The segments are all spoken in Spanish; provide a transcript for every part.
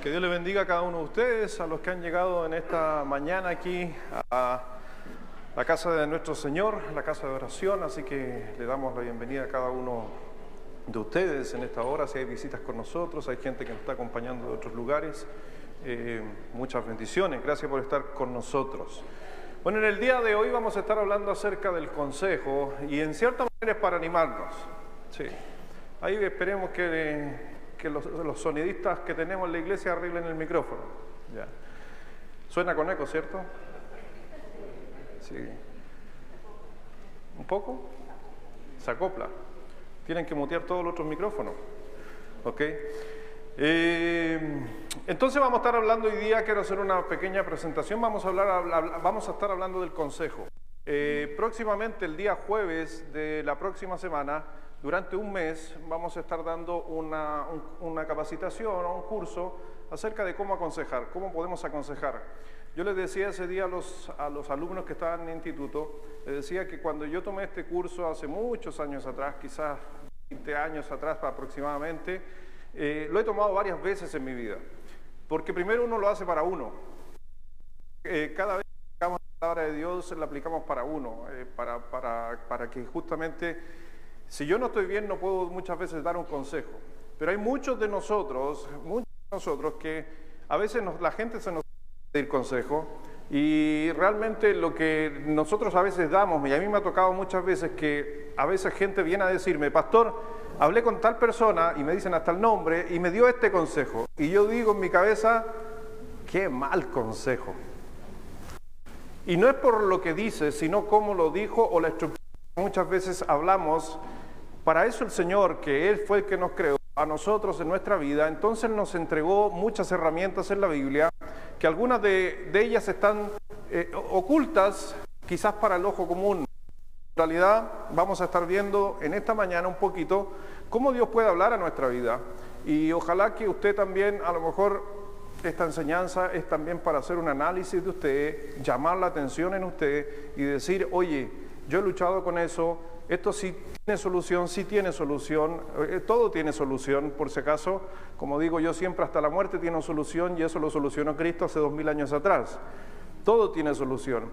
Que Dios les bendiga a cada uno de ustedes, a los que han llegado en esta mañana aquí a la casa de nuestro Señor, la casa de oración, así que le damos la bienvenida a cada uno de ustedes en esta hora. Si hay visitas con nosotros, hay gente que nos está acompañando de otros lugares, muchas bendiciones, gracias por estar con nosotros. Bueno, en el día de hoy vamos a estar hablando acerca del consejo y en cierta manera es para animarnos. Sí. Ahí esperemos que los sonidistas que tenemos en la iglesia arreglen el micrófono. Ya. Suena con eco, ¿cierto? Sí. ¿Un poco? Se acopla. Tienen que mutear todos los otros micrófonos. ¿Ok? Entonces vamos a estar hablando hoy día, quiero hacer una pequeña presentación, vamos a estar hablando del consejo. Próximamente, el día jueves de la próxima semana, durante un mes, vamos a estar dando una capacitación o un curso acerca de cómo aconsejar, cómo podemos aconsejar. Yo les decía ese día a los alumnos que estaban en el instituto, les decía que cuando yo tomé este curso hace muchos años atrás, quizás 20 años atrás aproximadamente, lo he tomado varias veces en mi vida, porque primero uno lo hace para uno. Cada vez que aplicamos la palabra de Dios, la aplicamos para uno, para que justamente, si yo no estoy bien, no puedo muchas veces dar un consejo. Pero hay muchos de nosotros que a veces la gente se nos pide consejo y realmente lo que nosotros a veces damos, y a mí me ha tocado muchas veces que a veces gente viene a decirme, pastor, hablé con tal persona y me dicen hasta el nombre y me dio este consejo. Y yo digo en mi cabeza, qué mal consejo. Y no es por lo que dice, sino cómo lo dijo o la estructura. Muchas veces hablamos, para eso el Señor, que Él fue el que nos creó, a nosotros en nuestra vida, entonces nos entregó muchas herramientas en la Biblia, que algunas de ellas están ocultas quizás para el ojo común. En realidad vamos a estar viendo en esta mañana un poquito cómo Dios puede hablar a nuestra vida y ojalá que usted también, a lo mejor esta enseñanza es también para hacer un análisis de usted, llamar la atención en usted y decir, oye, yo he luchado con eso, esto sí tiene solución, todo tiene solución, por si acaso, como digo yo siempre, hasta la muerte tiene solución y eso lo solucionó Cristo hace 2000 años atrás. Todo tiene solución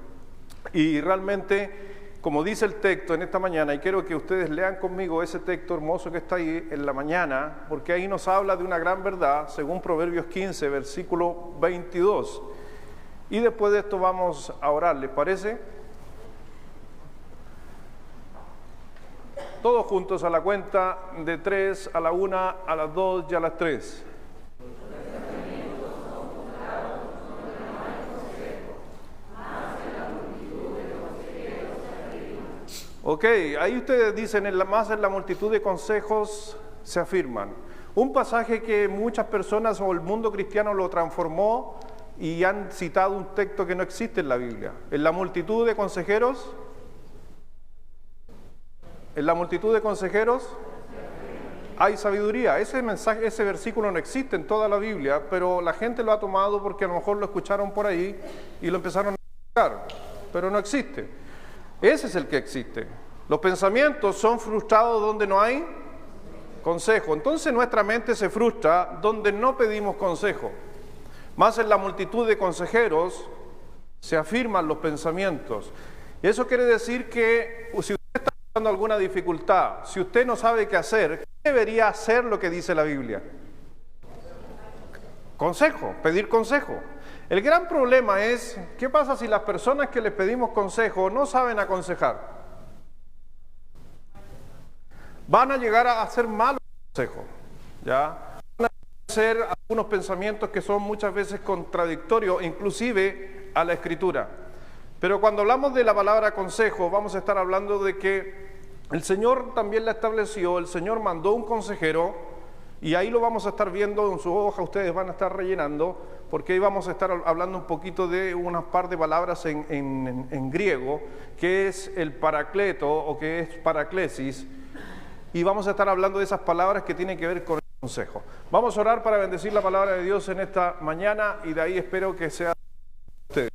y realmente, como dice el texto en esta mañana, y quiero que ustedes lean conmigo ese texto hermoso que está ahí en la mañana, porque ahí nos habla de una gran verdad, según Proverbios 15, versículo 22. Y después de esto vamos a orar, ¿les parece? Todos juntos a la cuenta de 3, a la 1, a las 2 y a las 3. Ok, ahí ustedes dicen, más en la multitud de consejos se afirman. Un pasaje que muchas personas o el mundo cristiano lo transformó y han citado un texto que no existe en la Biblia. En la multitud de consejeros, hay sabiduría. Ese mensaje, ese versículo no existe en toda la Biblia, pero la gente lo ha tomado porque a lo mejor lo escucharon por ahí y lo empezaron a buscar, pero no existe. Ese es el que existe. Los pensamientos son frustrados donde no hay consejo. Entonces nuestra mente se frustra donde no pedimos consejo. Más en la multitud de consejeros se afirman los pensamientos. Y eso quiere decir que si usted está pasando alguna dificultad, si usted no sabe qué hacer, ¿qué debería hacer lo que dice la Biblia? Consejo, pedir consejo. El gran problema es, ¿qué pasa si las personas que les pedimos consejo no saben aconsejar? Van a llegar a hacer malos consejos, ¿ya? Van a hacer algunos pensamientos que son muchas veces contradictorios, inclusive a la Escritura. Pero cuando hablamos de la palabra consejo, vamos a estar hablando de que el Señor también la estableció, el Señor mandó un consejero. Y ahí lo vamos a estar viendo en su hoja, ustedes van a estar rellenando, porque ahí vamos a estar hablando un poquito de unas par de palabras en griego, que es el paracleto o que es paraclesis, y vamos a estar hablando de esas palabras que tienen que ver con el consejo. Vamos a orar para bendecir la palabra de Dios en esta mañana y de ahí espero que sea ustedes.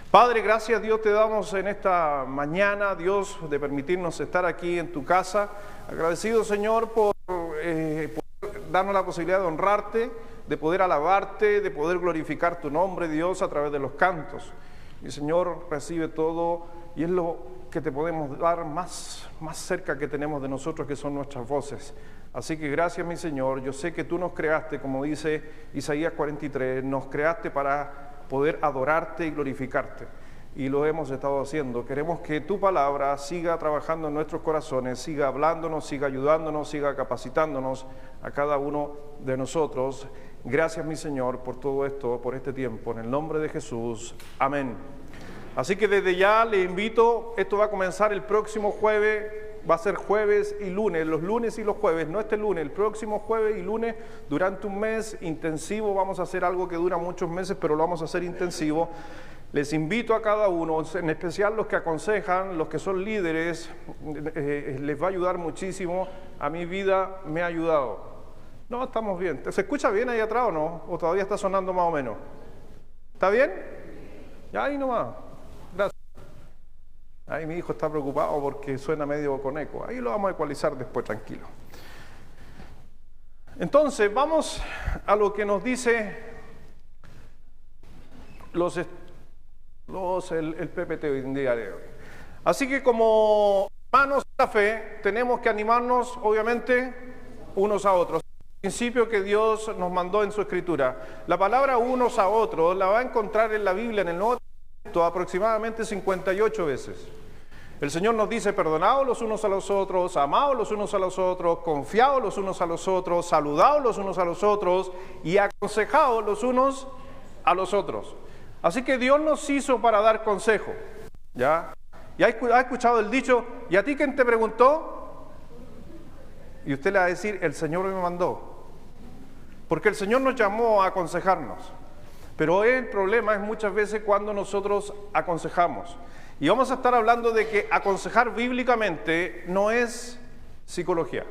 Padre, gracias Dios te damos en esta mañana, Dios, de permitirnos estar aquí en tu casa. Agradecido, Señor, por darnos la posibilidad de honrarte, de poder alabarte, de poder glorificar tu nombre, Dios, a través de los cantos. Mi Señor, recibe todo y es lo que te podemos dar más cerca que tenemos de nosotros, que son nuestras voces. Así que gracias, mi Señor. Yo sé que tú nos creaste, como dice Isaías 43, nos creaste para poder adorarte y glorificarte. Y lo hemos estado haciendo. Queremos que tu palabra siga trabajando en nuestros corazones, siga hablándonos, siga ayudándonos, siga capacitándonos a cada uno de nosotros. Gracias, mi Señor, por todo esto, por este tiempo. En el nombre de Jesús. Amén. Así que desde ya le invito, esto va a comenzar el próximo jueves, va a ser jueves y lunes, los lunes y los jueves, no este lunes, el próximo jueves y lunes, durante un mes intensivo. Vamos a hacer algo que dura muchos meses, pero lo vamos a hacer intensivo. Les invito a cada uno, en especial los que aconsejan, los que son líderes, les va a ayudar muchísimo. A mi vida me ha ayudado. No, estamos bien. ¿Se escucha bien ahí atrás o no? ¿O todavía está sonando más o menos? ¿Está bien? Ya ahí nomás. Gracias. Ahí mi hijo está preocupado porque suena medio con eco. Ahí lo vamos a ecualizar después, tranquilo. Entonces, vamos a lo que nos dice el PPT hoy en día de hoy. Así que como hermanos de la fe, tenemos que animarnos, obviamente, unos a otros. El principio que Dios nos mandó en su Escritura. La palabra unos a otros la va a encontrar en la Biblia, en el Nuevo Testamento, aproximadamente 58 veces. El Señor nos dice: perdonaos los unos a los otros, amaos los unos a los otros, confiaos los unos a los otros, saludaos los unos a los otros y aconsejaos los unos a los otros. Así que Dios nos hizo para dar consejo, ¿ya? ¿Y ha escuchado el dicho? ¿Y a ti quién te preguntó? Y usted le va a decir: el Señor me mandó. Porque el Señor nos llamó a aconsejarnos. Pero el problema es muchas veces cuando nosotros aconsejamos. Y vamos a estar hablando de que aconsejar bíblicamente no es psicología.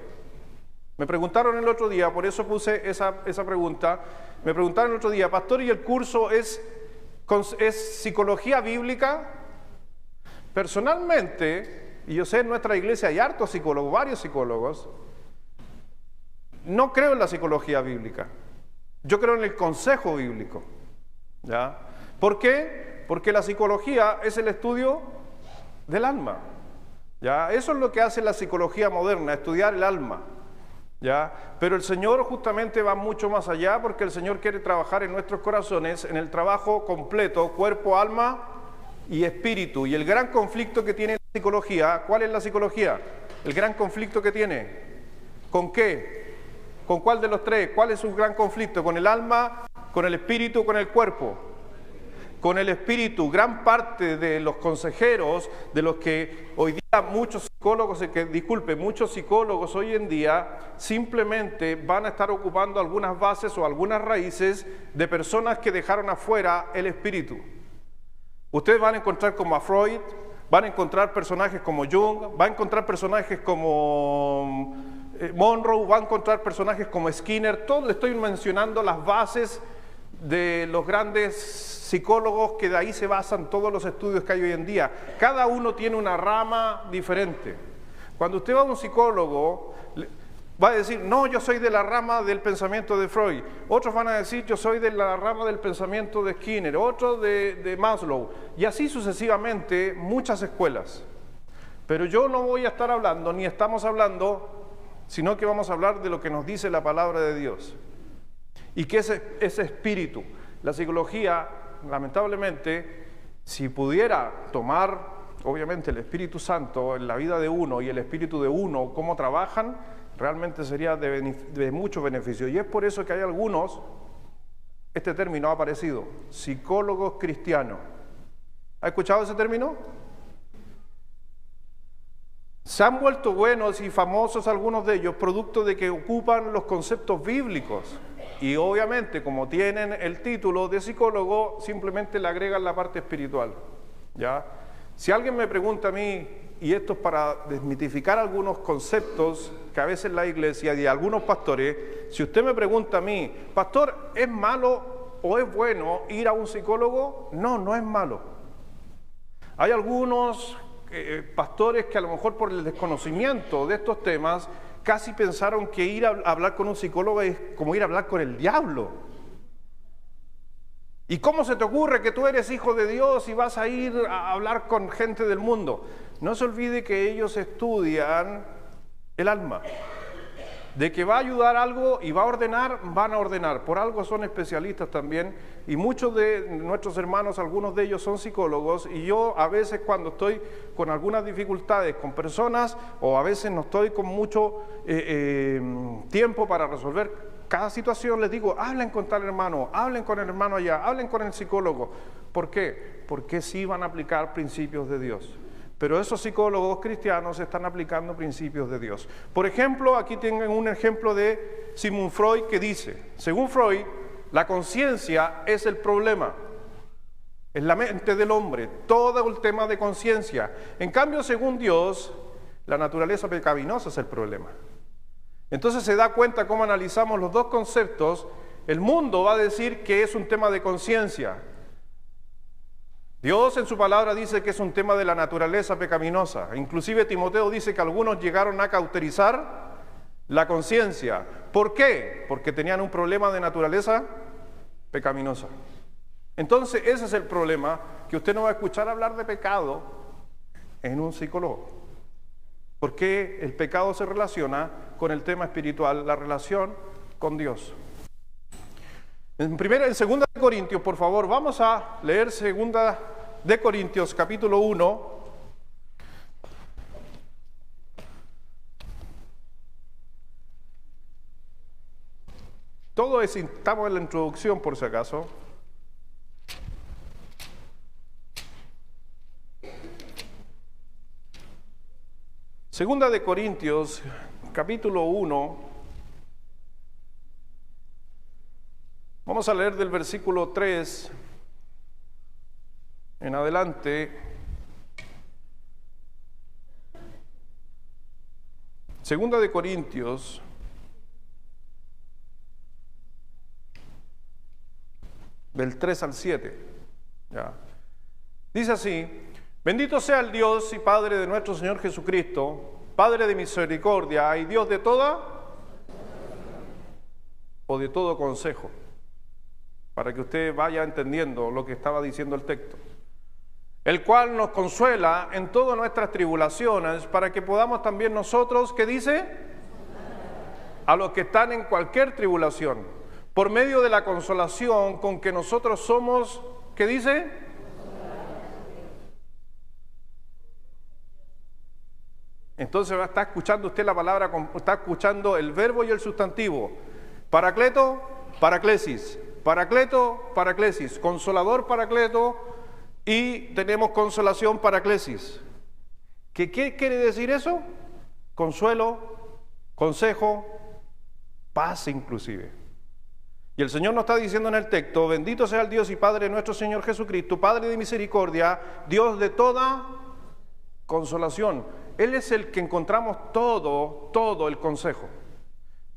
Me preguntaron el otro día, por eso puse esa pregunta. Me preguntaron el otro día: pastor, ¿y el curso es psicología bíblica? Personalmente, y yo sé, en nuestra iglesia hay hartos psicólogos, varios psicólogos, no creo en la psicología bíblica. Yo creo en el consejo bíblico, ¿ya? ¿Por qué? Porque la psicología es el estudio del alma, ¿ya? Eso es lo que hace la psicología moderna, estudiar el alma, ¿ya? Pero el Señor justamente va mucho más allá, porque el Señor quiere trabajar en nuestros corazones, en el trabajo completo, cuerpo, alma y espíritu. Y el gran conflicto que tiene la psicología, ¿cuál es la psicología? El gran conflicto que tiene, ¿con qué? ¿Con cuál de los tres? ¿Cuál es su gran conflicto? ¿Con el alma, con el espíritu, con el cuerpo? Con el espíritu. Gran parte de los consejeros, de los que hoy día muchos psicólogos hoy en día simplemente van a estar ocupando algunas bases o algunas raíces de personas que dejaron afuera el espíritu. Ustedes van a encontrar como a Freud, van a encontrar personajes como Jung, van a encontrar personajes como Monroe, van a encontrar personajes como Skinner. Todos les estoy mencionando las bases de los grandes psicólogos, que de ahí se basan todos los estudios que hay hoy en día. Cada uno tiene una rama diferente. Cuando usted va a un psicólogo, va a decir: no, yo soy de la rama del pensamiento de Freud. Otros van a decir: yo soy de la rama del pensamiento de Skinner. Otros de Maslow. Y así sucesivamente, muchas escuelas. Pero yo no voy a estar hablando, ni estamos hablando, sino que vamos a hablar de lo que nos dice la palabra de Dios. Y que ese espíritu, la psicología, lamentablemente, si pudiera tomar, obviamente, el Espíritu Santo en la vida de uno y el espíritu de uno, cómo trabajan, realmente sería de mucho beneficio. Y es por eso que hay algunos, este término ha aparecido, psicólogos cristianos. ¿Ha escuchado ese término? Se han vuelto buenos y famosos algunos de ellos, producto de que ocupan los conceptos bíblicos. Y obviamente, como tienen el título de psicólogo, simplemente le agregan la parte espiritual, ¿ya? Si alguien me pregunta a mí, y esto es para desmitificar algunos conceptos que a veces la iglesia y algunos pastores, si usted me pregunta a mí: pastor, ¿es malo o es bueno ir a un psicólogo? No, no es malo. Hay algunos pastores que a lo mejor por el desconocimiento de estos temas casi pensaron que ir a hablar con un psicólogo es como ir a hablar con el diablo. ¿Y cómo se te ocurre que tú eres hijo de Dios y vas a ir a hablar con gente del mundo? No se olvide que ellos estudian el alma. De que va a ayudar algo y va a ordenar, van a ordenar. Por algo son especialistas también. Y muchos de nuestros hermanos, algunos de ellos son psicólogos. Y yo a veces cuando estoy con algunas dificultades con personas, o a veces no estoy con mucho tiempo para resolver cada situación, les digo, hablen con tal hermano, hablen con el hermano allá, hablen con el psicólogo. ¿Por qué? Porque sí van a aplicar principios de Dios. Pero esos psicólogos cristianos están aplicando principios de Dios. Por ejemplo, aquí tienen un ejemplo de Sigmund Freud que dice, según Freud, la conciencia es el problema. Es la mente del hombre, todo el tema de conciencia. En cambio, según Dios, la naturaleza pecaminosa es el problema. Entonces se da cuenta cómo analizamos los dos conceptos. El mundo va a decir que es un tema de conciencia. Dios en su palabra dice que es un tema de la naturaleza pecaminosa. Inclusive Timoteo dice que algunos llegaron a cauterizar la conciencia. ¿Por qué? Porque tenían un problema de naturaleza pecaminosa. Entonces ese es el problema, que usted no va a escuchar hablar de pecado en un psicólogo. Porque el pecado se relaciona con el tema espiritual, la relación con Dios. En 2 Corintios, por favor, vamos a leer 2 Corintios, capítulo 1. Todo es, estamos en la introducción por si acaso. Segunda de Corintios, capítulo 1, vamos a leer del versículo 3 en adelante. Segunda de Corintios, del 3 al 7. Ya. Dice así: bendito sea el Dios y Padre de nuestro Señor Jesucristo, Padre de misericordia y Dios de toda o de todo consejo, para que usted vaya entendiendo lo que estaba diciendo el texto, el cual nos consuela en todas nuestras tribulaciones, para que podamos también nosotros, ¿qué dice? A los que están en cualquier tribulación, por medio de la consolación con que nosotros somos, ¿qué dice? Entonces está escuchando usted la palabra, está escuchando el verbo y el sustantivo. Paracleto, paraclesis. Paracleto, paraclesis. Consolador, paracleto. Y tenemos consolación, paraclesis. ¿Qué quiere decir eso? Consuelo, consejo, paz inclusive. Y el Señor nos está diciendo en el texto: bendito sea el Dios y Padre de nuestro Señor Jesucristo, Padre de misericordia, Dios de toda consolación. Él es el que encontramos todo el consejo.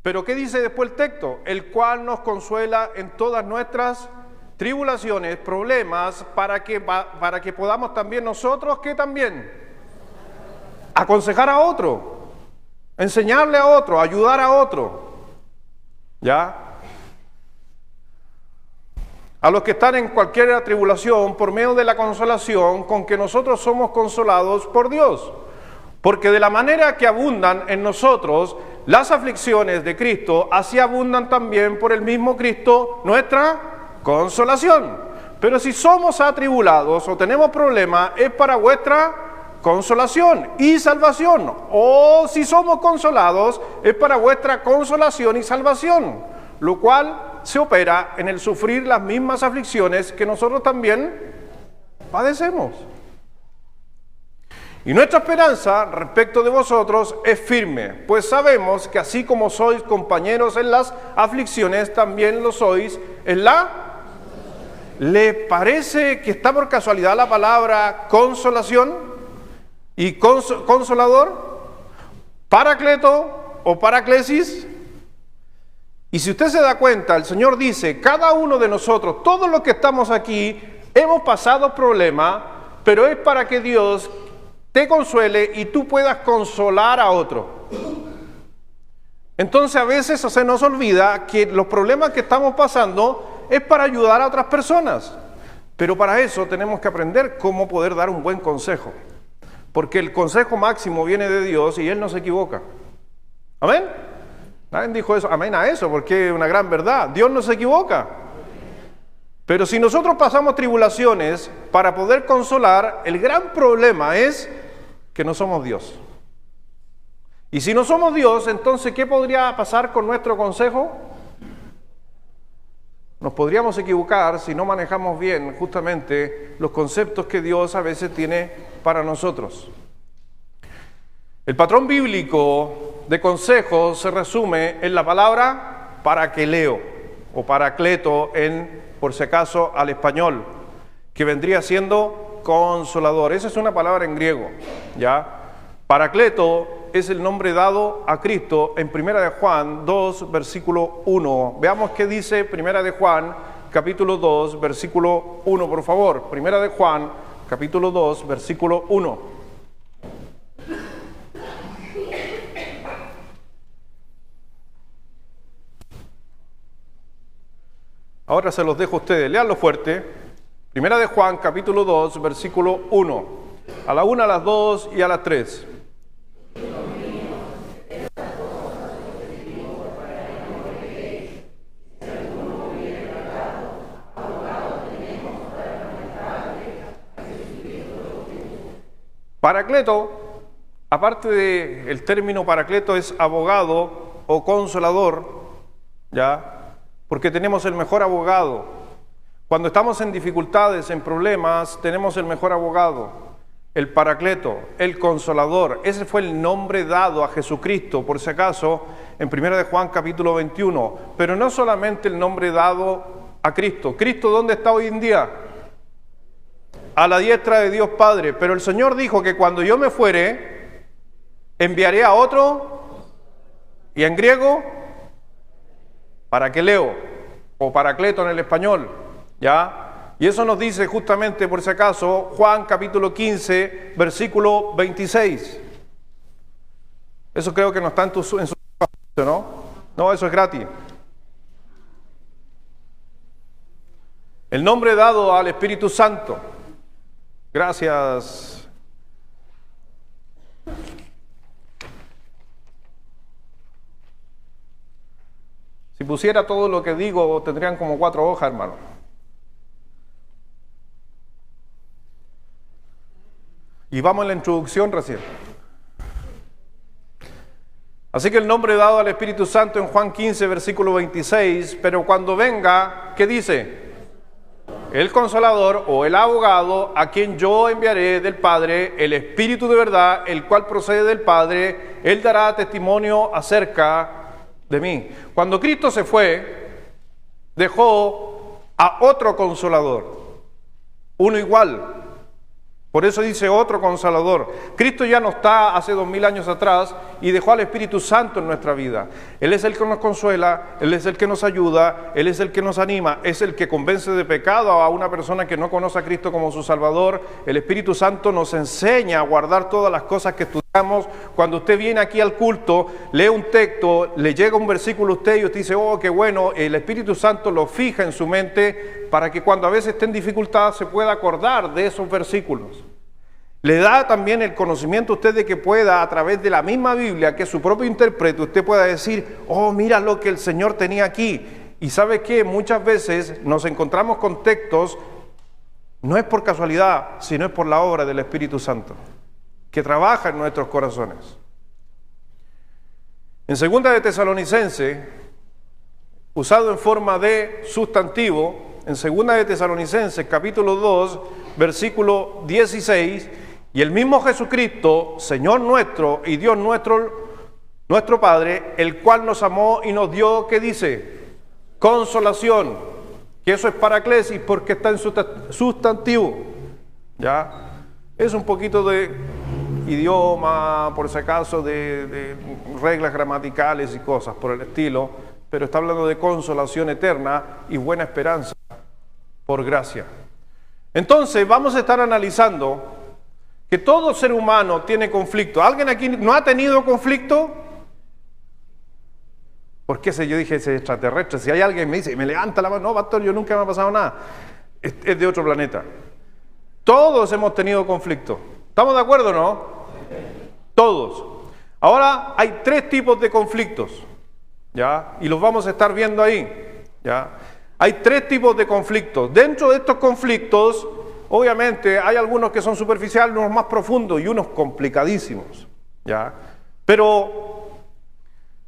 Pero ¿qué dice después el texto? El cual nos consuela en todas nuestras tribulaciones, problemas, para que podamos también nosotros, ¿qué también? Aconsejar a otro, enseñarle a otro, ayudar a otro. ¿Ya? A los que están en cualquier tribulación, por medio de la consolación con que nosotros somos consolados por Dios. Porque de la manera que abundan en nosotros las aflicciones de Cristo, así abundan también por el mismo Cristo nuestra consolación. Pero si somos atribulados o tenemos problemas, es para vuestra consolación y salvación. O si somos consolados, es para vuestra consolación y salvación, lo cual se opera en el sufrir las mismas aflicciones que nosotros también padecemos. Y nuestra esperanza respecto de vosotros es firme, pues sabemos que así como sois compañeros en las aflicciones, también lo sois en la... ¿Le parece que está por casualidad la palabra consolación y consolador? ¿Paracleto o paraclesis? Y si usted se da cuenta, el Señor dice, cada uno de nosotros, todos los que estamos aquí, hemos pasado problemas, pero es para que Dios te consuele y tú puedas consolar a otro. Entonces a veces se nos olvida que los problemas que estamos pasando es para ayudar a otras personas. Pero para eso tenemos que aprender cómo poder dar un buen consejo. Porque el consejo máximo viene de Dios y Él no se equivoca. ¿Amén? Nadie dijo eso, amén a eso, porque es una gran verdad. Dios no se equivoca. Pero si nosotros pasamos tribulaciones para poder consolar, el gran problema es que no somos Dios. Y si no somos Dios, entonces, ¿qué podría pasar con nuestro consejo? Nos podríamos equivocar si no manejamos bien justamente los conceptos que Dios a veces tiene para nosotros. El patrón bíblico de consejo se resume en la palabra parakeleo o paracleto por si acaso al español, que vendría siendo consolador. Esa es una palabra en griego, ¿ya? Paracleto es el nombre dado a Cristo en 1 de Juan 2, versículo 1. Veamos qué dice 1 de Juan, capítulo 2, versículo 1, por favor. 1 de Juan, capítulo 2, versículo 1. Ahora se los dejo a ustedes, léanlo fuerte. 1 de Juan, capítulo 2, versículo 1. A la 1, a las 2 y a las 3. Paracleto, aparte del término paracleto, es abogado o consolador, ¿ya? Porque tenemos el mejor abogado. Cuando estamos en dificultades, en problemas, tenemos el mejor abogado, el paracleto, el consolador. Ese fue el nombre dado a Jesucristo, por si acaso, en 1 de Juan capítulo 21. Pero no solamente el nombre dado a Cristo. ¿Cristo dónde está hoy en día? A la diestra de Dios Padre. Pero el Señor dijo que cuando yo me fuere, enviaré a otro, y en griego, parakeleo, o paracleto en el español, ¿ya? Y eso nos dice justamente, por si acaso, Juan capítulo 15, versículo 26. Eso creo que no está en su ¿no? No, eso es gratis. El nombre dado al Espíritu Santo. Gracias. Si pusiera todo lo que digo, tendrían como 4 hojas, hermano. Y vamos en la introducción recién. Así que el nombre dado al Espíritu Santo en Juan 15, versículo 26, pero cuando venga, ¿qué dice? El Consolador o el abogado, a quien yo enviaré del Padre, el Espíritu de verdad, el cual procede del Padre, Él dará testimonio acerca de mí. Cuando Cristo se fue, dejó a otro Consolador, uno igual. Por eso dice otro Consolador. Cristo ya no está hace 2000 años atrás y dejó al Espíritu Santo en nuestra vida. Él es el que nos consuela, Él es el que nos ayuda, Él es el que nos anima, es el que convence de pecado a una persona que no conoce a Cristo como su Salvador. El Espíritu Santo nos enseña a guardar todas las cosas que estudiamos. Cuando usted viene aquí al culto, lee un texto, le llega un versículo a usted y usted dice, oh, qué bueno, el Espíritu Santo lo fija en su mente para que cuando a veces esté en dificultad se pueda acordar de esos versículos. Le da también el conocimiento a usted de que pueda, a través de la misma Biblia, que es su propio intérprete, usted pueda decir, oh, mira lo que el Señor tenía aquí. Y sabe que muchas veces nos encontramos con textos, no es por casualidad, sino es por la obra del Espíritu Santo, que trabaja en nuestros corazones. En 2 de Tesalonicenses, usado en forma de sustantivo, en 2 de Tesalonicenses, capítulo 2, versículo 16, y el mismo Jesucristo, Señor nuestro y Dios nuestro Padre, el cual nos amó y nos dio, ¿qué dice? Consolación, que eso es paraclesis porque está en sustantivo, ¿ya? Es un poquito de idioma, por si acaso, de reglas gramaticales y cosas por el estilo, pero está hablando de consolación eterna y buena esperanza por gracia. Entonces vamos a estar analizando que todo ser humano tiene conflicto. ¿Alguien aquí no ha tenido conflicto? ¿Por qué yo dije ese extraterrestre? Si hay alguien que me dice, y me levanta la mano, no, pastor, yo nunca me ha pasado nada. Es de otro planeta. Todos hemos tenido conflictos. ¿Estamos de acuerdo o no? Todos. Ahora hay 3 tipos de conflictos, ¿ya? Y los vamos a estar viendo ahí, ¿ya? Hay 3 tipos de conflictos. Dentro de estos conflictos, obviamente, hay algunos que son superficiales, unos más profundos y unos complicadísimos, ¿ya? Pero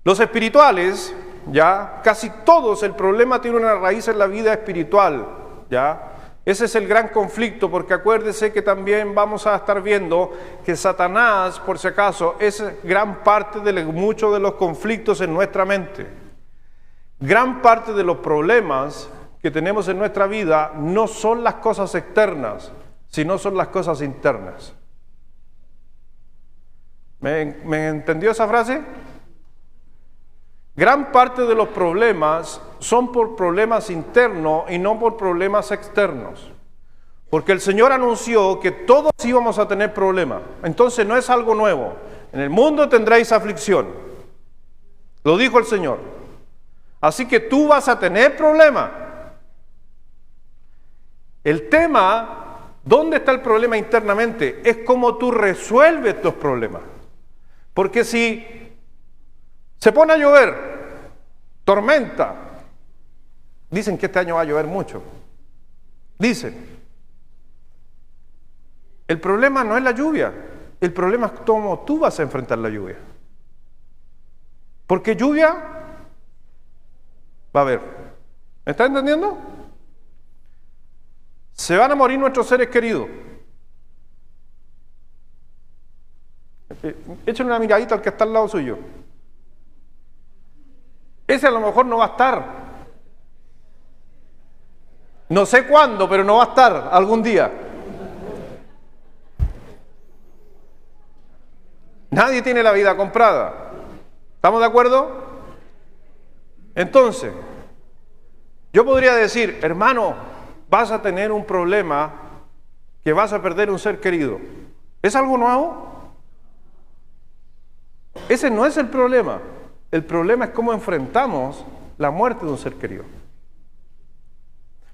los espirituales, ¿ya? Casi todos, el problema tiene una raíz en la vida espiritual, ¿ya? Ese es el gran conflicto, porque acuérdese que también vamos a estar viendo que Satanás, por si acaso, es gran parte de muchos de los conflictos en nuestra mente. Gran parte de los problemas que tenemos en nuestra vida no son las cosas externas, sino son las cosas internas. ¿Me entendió esa frase? Gran parte de los problemas son por problemas internos y no por problemas externos. Porque el Señor anunció que todos íbamos a tener problemas. Entonces no es algo nuevo. En el mundo tendréis aflicción. Lo dijo el Señor. Así que tú vas a tener problemas. El tema, ¿dónde está el problema internamente? Es cómo tú resuelves estos problemas. Porque si se pone a llover, tormenta. Dicen que este año va a llover mucho. Dicen. El problema no es la lluvia. El problema es cómo tú vas a enfrentar la lluvia. Porque lluvia va a haber. ¿Me está entendiendo? Se van a morir nuestros seres queridos. Échenle una miradita al que está al lado suyo. Ese a lo mejor no va a estar. No sé cuándo, pero no va a estar algún día. Nadie tiene la vida comprada. ¿Estamos de acuerdo? Entonces, yo podría decir, hermano, vas a tener un problema que vas a perder un ser querido. ¿Es algo nuevo? Ese no es el problema. El problema es cómo enfrentamos la muerte de un ser querido.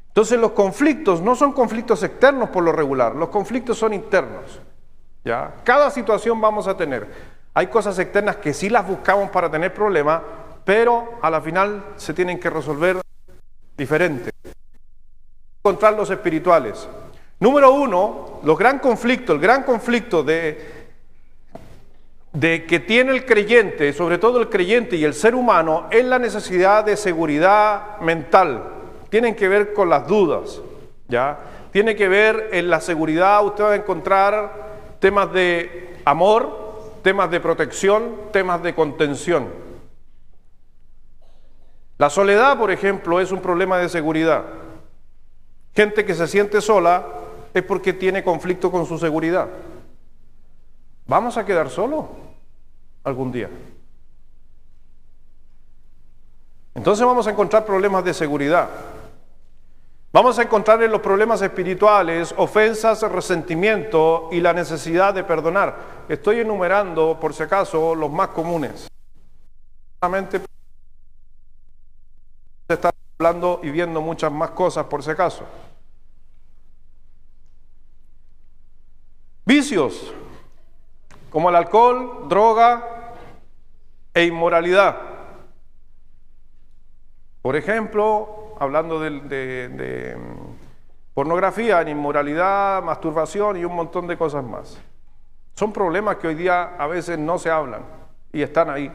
Entonces los conflictos no son conflictos externos por lo regular, los conflictos son internos. ¿Ya? Cada situación vamos a tener. Hay cosas externas que sí las buscamos para tener problemas, pero a la final se tienen que resolver diferente. Encontrar los espirituales. Número 1, el gran conflicto de que tiene el creyente, sobre todo el creyente y el ser humano, es la necesidad de seguridad mental. Tienen que ver con las dudas, ¿ya? Tiene que ver en la seguridad, usted va a encontrar temas de amor, temas de protección, temas de contención. La soledad, por ejemplo, es un problema de seguridad. Gente que se siente sola es porque tiene conflicto con su seguridad. ¿Vamos a quedar solos algún día? Entonces vamos a encontrar problemas de seguridad. Vamos a encontrar en los problemas espirituales ofensas, resentimiento y la necesidad de perdonar. Estoy enumerando, por si acaso, los más comunes. Solamente se está hablando y viendo muchas más cosas, por si acaso. Vicios, como el alcohol, droga e inmoralidad. Por ejemplo, hablando de pornografía, inmoralidad, masturbación y un montón de cosas más. Son problemas que hoy día a veces no se hablan y están ahí.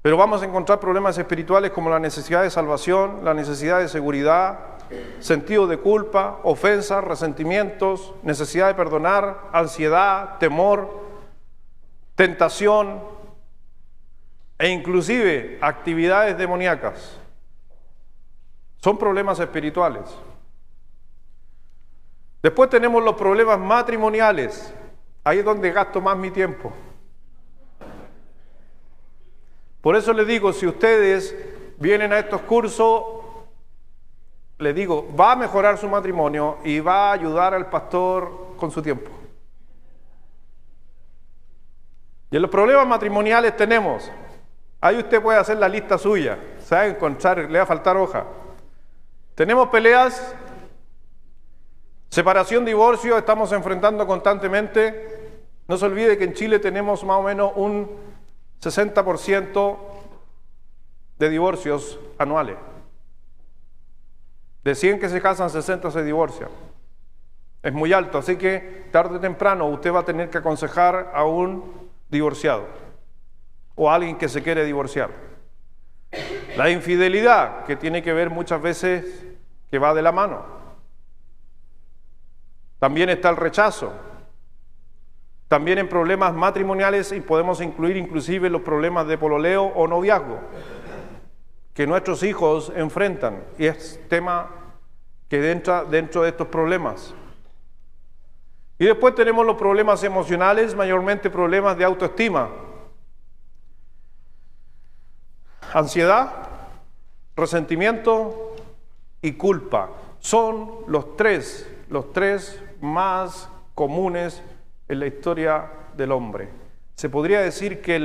Pero vamos a encontrar problemas espirituales como la necesidad de salvación, la necesidad de seguridad, sentido de culpa, ofensas, resentimientos, necesidad de perdonar, ansiedad, temor, tentación e inclusive actividades demoníacas. Son problemas espirituales. Después tenemos los problemas matrimoniales. Ahí es donde gasto más mi tiempo. Por eso les digo, si ustedes vienen a estos cursos, les digo, va a mejorar su matrimonio y va a ayudar al pastor con su tiempo. Y en los problemas matrimoniales tenemos Ahí usted puede hacer la lista suya, se va a encontrar, le va a faltar hoja. Tenemos peleas, separación, divorcio, estamos enfrentando constantemente. No se olvide que en Chile tenemos más o menos un 60% de divorcios anuales. De 100 que se casan, 60 se divorcian. Es muy alto, así que tarde o temprano usted va a tener que aconsejar a un divorciado o a alguien que se quiere divorciar. La infidelidad, que tiene que ver muchas veces, que va de la mano. También está el rechazo. También en problemas matrimoniales, y podemos incluir inclusive los problemas de pololeo o noviazgo que nuestros hijos enfrentan, y es tema que entra dentro de estos problemas. Y después tenemos los problemas emocionales, mayormente problemas de autoestima, ansiedad, resentimiento y culpa. Son los tres más comunes en la historia del hombre. Se podría decir que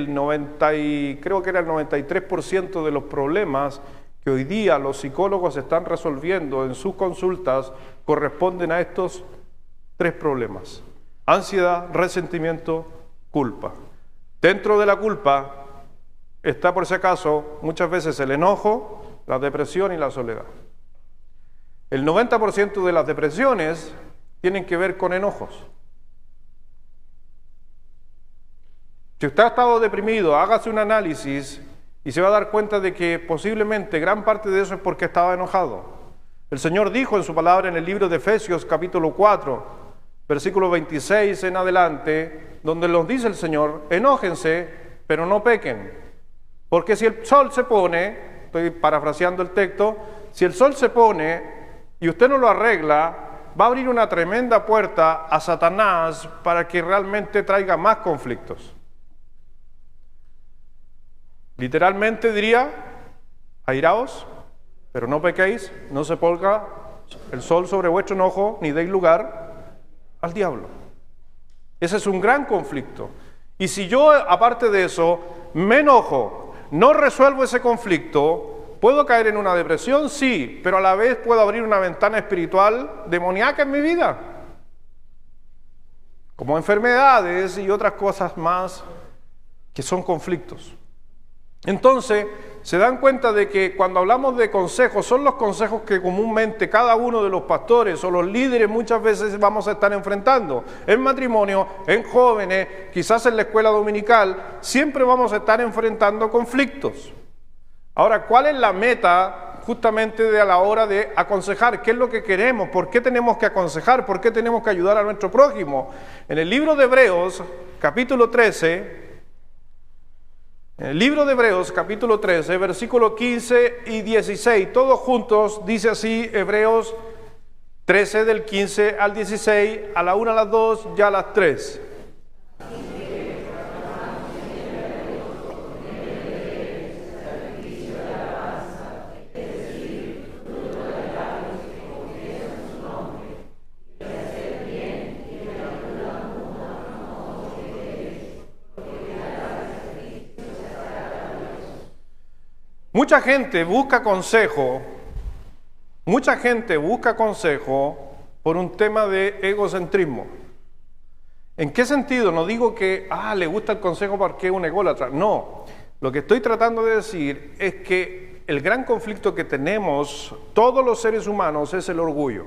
creo que era el 93% de los problemas que hoy día los psicólogos están resolviendo en sus consultas corresponden a estos tres problemas: ansiedad, resentimiento, culpa. Dentro de la culpa está, por si acaso, muchas veces el enojo, la depresión y la soledad. El 90% de las depresiones tienen que ver con enojos. Si usted ha estado deprimido, hágase un análisis y se va a dar cuenta de que posiblemente gran parte de eso es porque estaba enojado. El Señor dijo en su palabra en el libro de Efesios capítulo 4, versículo 26 en adelante, donde nos dice el Señor: enójense, pero no pequen. Porque si el sol se pone, estoy parafraseando el texto, si el sol se pone y usted no lo arregla, va a abrir una tremenda puerta a Satanás para que realmente traiga más conflictos. Literalmente diría: airaos, pero no pequéis, no se ponga el sol sobre vuestro enojo, ni deis lugar al diablo. Ese es un gran conflicto. Y si yo, aparte de eso, me enojo, no resuelvo ese conflicto, ¿puedo caer en una depresión? Sí, pero a la vez puedo abrir una ventana espiritual demoníaca en mi vida, como enfermedades y otras cosas más que son conflictos. Entonces, se dan cuenta de que cuando hablamos de consejos, son los consejos que comúnmente cada uno de los pastores o los líderes muchas veces vamos a estar enfrentando. En matrimonio, en jóvenes, quizás en la escuela dominical, siempre vamos a estar enfrentando conflictos. Ahora, ¿cuál es la meta justamente de a la hora de aconsejar? ¿Qué es lo que queremos? ¿Por qué tenemos que aconsejar? ¿Por qué tenemos que ayudar a nuestro prójimo? En el libro de Hebreos, capítulo 13, versículo 15 y 16, todos juntos, dice así, Hebreos 13, del 15 al 16, a la 1, a las 2 y a las 3. Mucha gente busca consejo por un tema de egocentrismo. ¿En qué sentido? No digo que le gusta el consejo porque es un ególatra. No, lo que estoy tratando de decir es que el gran conflicto que tenemos todos los seres humanos es el orgullo.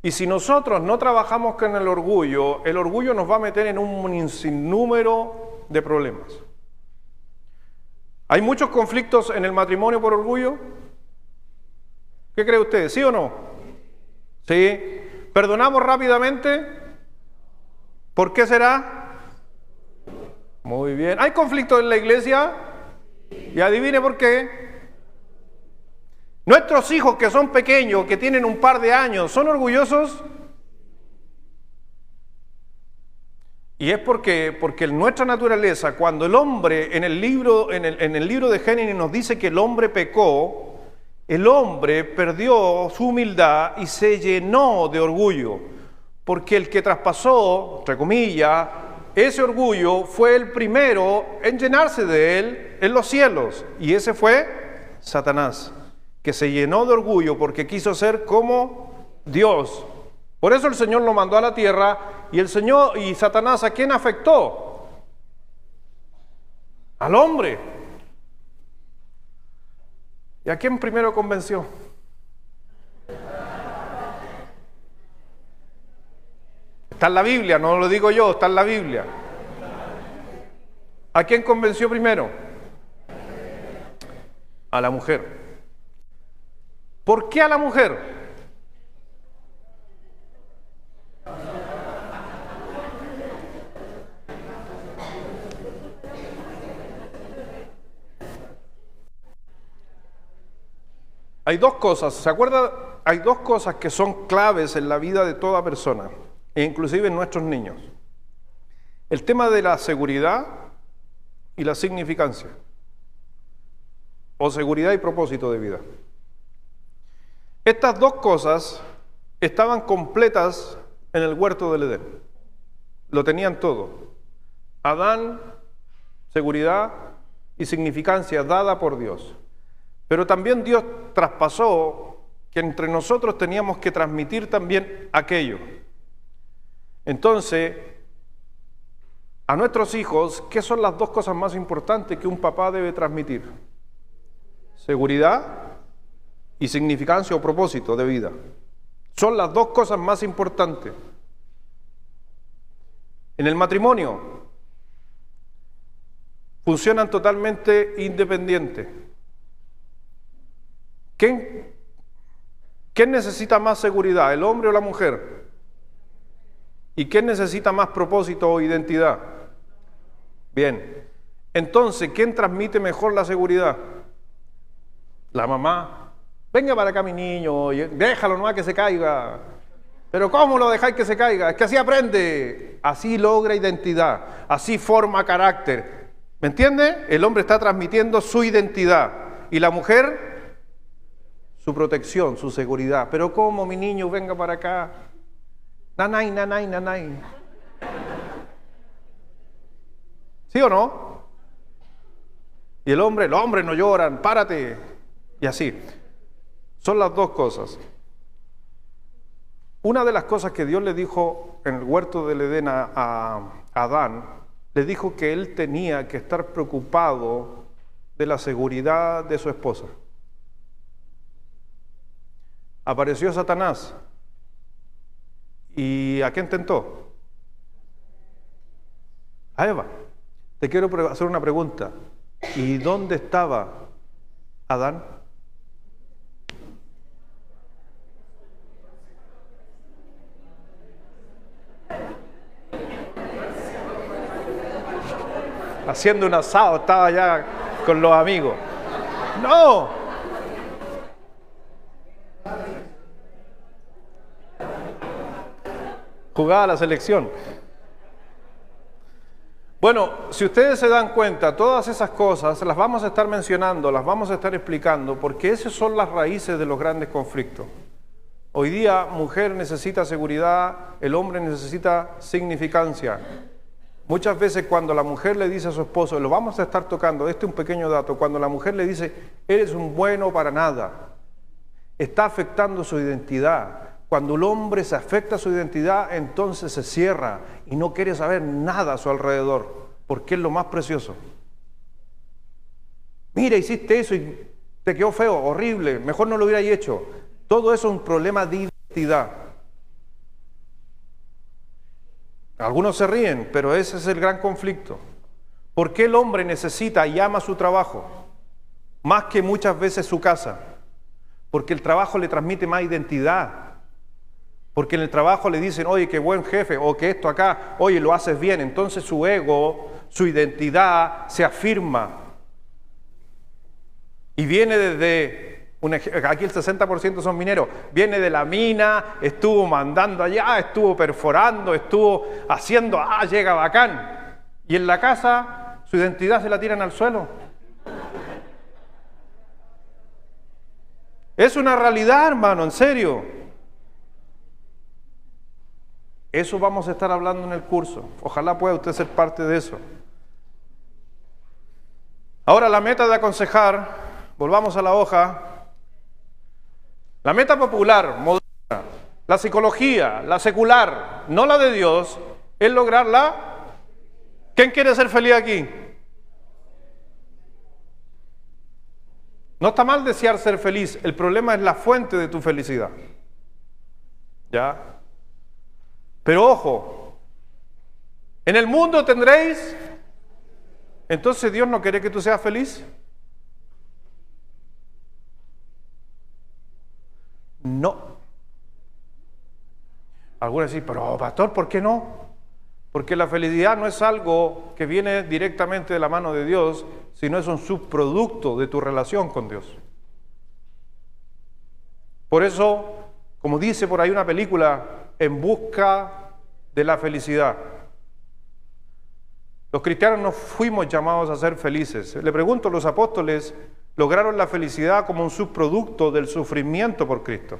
Y si nosotros no trabajamos con el orgullo nos va a meter en un sinnúmero de problemas. ¿Hay muchos conflictos en el matrimonio por orgullo? ¿Qué cree usted? ¿Sí o no? ¿Sí? ¿Perdonamos rápidamente? ¿Por qué será? Muy bien. ¿Hay conflictos en la iglesia? Y adivine por qué. Nuestros hijos que son pequeños, que tienen un par de años, ¿son orgullosos? Y es porque en nuestra naturaleza, cuando el hombre en el libro de Génesis nos dice que el hombre pecó, el hombre perdió su humildad y se llenó de orgullo, porque el que traspasó, entre comillas, ese orgullo fue el primero en llenarse de él en los cielos. Y ese fue Satanás, que se llenó de orgullo porque quiso ser como Dios. Por eso el Señor lo mandó a la tierra, y Satanás, ¿a quién afectó? Al hombre. ¿Y a quién primero convenció? Está en la Biblia, no lo digo yo, está en la Biblia. ¿A quién convenció primero? A la mujer. ¿Por qué a la mujer? Hay dos cosas, ¿se acuerda? Hay dos cosas que son claves en la vida de toda persona, e inclusive en nuestros niños. El tema de la seguridad y la significancia, o seguridad y propósito de vida. Estas dos cosas estaban completas en el huerto del Edén. Lo tenían todo. Adán, seguridad y significancia dada por Dios. Pero también Dios traspasó que entre nosotros teníamos que transmitir también aquello. Entonces, a nuestros hijos, ¿qué son las dos cosas más importantes que un papá debe transmitir? Seguridad y significancia o propósito de vida. Son las dos cosas más importantes. En el matrimonio, funcionan totalmente independientes. ¿Quién necesita más seguridad, el hombre o la mujer? ¿Y quién necesita más propósito o identidad? Bien, entonces, ¿quién transmite mejor la seguridad? La mamá. Venga para acá mi niño, déjalo nomás que se caiga. Pero ¿cómo lo dejáis que se caiga? Es que así aprende, así logra identidad, así forma carácter. ¿Me entiende? El hombre está transmitiendo su identidad y la mujer su protección, su seguridad. Pero ¿cómo mi niño? Venga para acá. Nanay, nanay, nanay. ¿Sí o no? Y los hombres no lloran, párate. Y así. Son las dos cosas. Una de las cosas que Dios le dijo en el huerto del Edén a Adán, le dijo que él tenía que estar preocupado de la seguridad de su esposa. Apareció Satanás. ¿Y a quién tentó? A Eva. Te quiero hacer una pregunta. ¿Y dónde estaba Adán? Haciendo un asado, estaba allá con los amigos. ¡No! Jugaba la selección. Bueno, si ustedes se dan cuenta, todas esas cosas las vamos a estar mencionando, las vamos a estar explicando, porque esas son las raíces de los grandes conflictos. Hoy día, mujer necesita seguridad, el hombre necesita significancia. Muchas veces cuando la mujer le dice a su esposo, lo vamos a estar tocando, este es un pequeño dato, cuando la mujer le dice, eres un bueno para nada, está afectando su identidad. Cuando el hombre se afecta a su identidad, entonces se cierra y no quiere saber nada a su alrededor, porque es lo más precioso. Mira, hiciste eso y te quedó feo, horrible, mejor no lo hubieras hecho. Todo eso es un problema de identidad. Algunos se ríen, pero ese es el gran conflicto. ¿Por qué el hombre necesita y ama su trabajo más que muchas veces su casa? Porque el trabajo le transmite más identidad. Porque en el trabajo le dicen, oye, qué buen jefe, o que esto acá, oye, lo haces bien. Entonces su ego, su identidad se afirma. Y viene desde, aquí el 60% son mineros, viene de la mina, estuvo mandando allá, estuvo perforando, estuvo haciendo, llega bacán. Y en la casa, su identidad se la tiran al suelo. Es una realidad, hermano, en serio. Eso vamos a estar hablando en el curso. Ojalá pueda usted ser parte de eso. Ahora la meta de aconsejar, volvamos a la hoja. La meta popular, moderna, la psicología, la secular, no la de Dios, es lograrla. ¿Quién quiere ser feliz aquí? No está mal desear ser feliz, el problema es la fuente de tu felicidad. ¿Ya? Pero ojo, en el mundo tendréis, entonces Dios no quiere que tú seas feliz. No. Algunos dicen, pero pastor, ¿por qué no? Porque la felicidad no es algo que viene directamente de la mano de Dios, sino es un subproducto de tu relación con Dios. Por eso, como dice por ahí una película, En busca de la felicidad. Los cristianos no fuimos llamados a ser felices. Le pregunto, los apóstoles lograron la felicidad como un subproducto del sufrimiento por Cristo.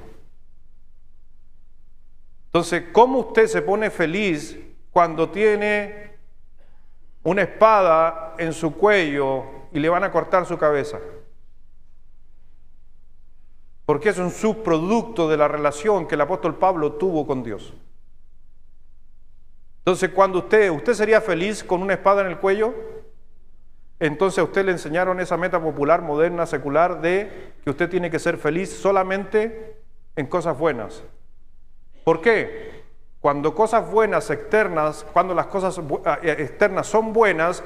Entonces, ¿cómo usted se pone feliz cuando tiene una espada en su cuello y le van a cortar su cabeza? Porque es un subproducto de la relación que el apóstol Pablo tuvo con Dios. Entonces, cuando usted sería feliz con una espada en el cuello, entonces a usted le enseñaron esa meta popular, moderna, secular, de que usted tiene que ser feliz solamente en cosas buenas. ¿Por qué? Cuando cosas buenas externas, cuando las cosas externas son buenas,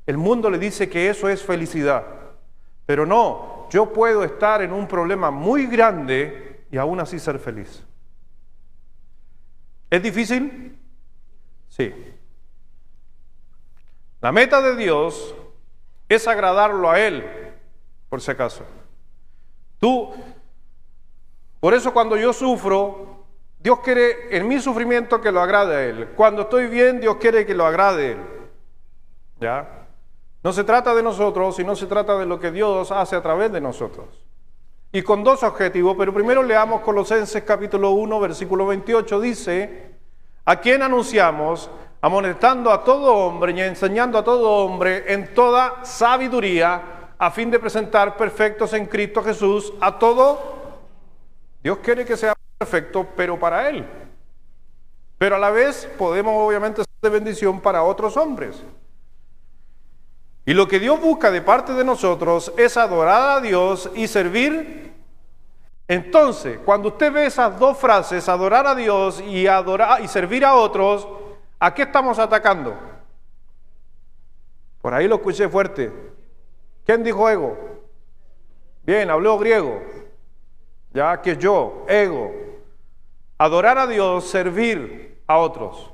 el mundo le dice que eso es felicidad. Pero no, yo puedo estar en un problema muy grande y aún así ser feliz. ¿Es difícil? Sí. La meta de Dios es agradarlo a Él, por si acaso. Por eso cuando yo sufro, Dios quiere en mi sufrimiento que lo agrade a Él. Cuando estoy bien, Dios quiere que lo agrade a Él. ¿Ya? No se trata de nosotros, sino se trata de lo que Dios hace a través de nosotros. Y con dos objetivos, pero primero leamos Colosenses capítulo 1, versículo 28, dice: ¿a quién anunciamos? Amonestando a todo hombre y enseñando a todo hombre en toda sabiduría, a fin de presentar perfectos en Cristo Jesús a todo. Dios quiere que sea perfecto, pero para Él. Pero a la vez podemos obviamente ser de bendición para otros hombres. Y lo que Dios busca de parte de nosotros es adorar a Dios y servir. Entonces, cuando usted ve esas dos frases, adorar a Dios y servir a otros, ¿a qué estamos atacando? Por ahí lo escuché fuerte. ¿Quién dijo ego? Bien, habló griego. Ya que yo, ego. Adorar a Dios, servir a otros.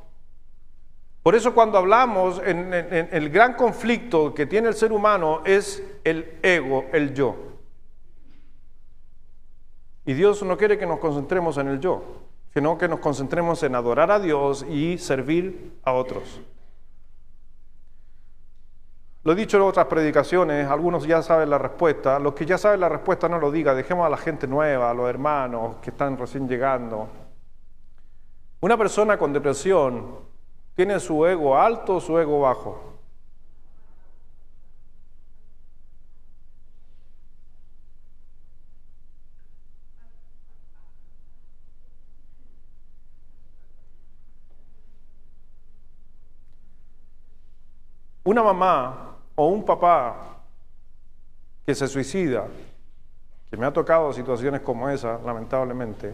Por eso cuando hablamos en el gran conflicto que tiene el ser humano es el ego, el yo. Y Dios no quiere que nos concentremos en el yo, sino que nos concentremos en adorar a Dios y servir a otros. Lo he dicho en otras predicaciones, algunos ya saben la respuesta. Los que ya saben la respuesta no lo digan, dejemos a la gente nueva, a los hermanos que están recién llegando. Una persona con depresión ¿tiene su ego alto o su ego bajo? Una mamá o un papá que se suicida, que me ha tocado situaciones como esa, lamentablemente,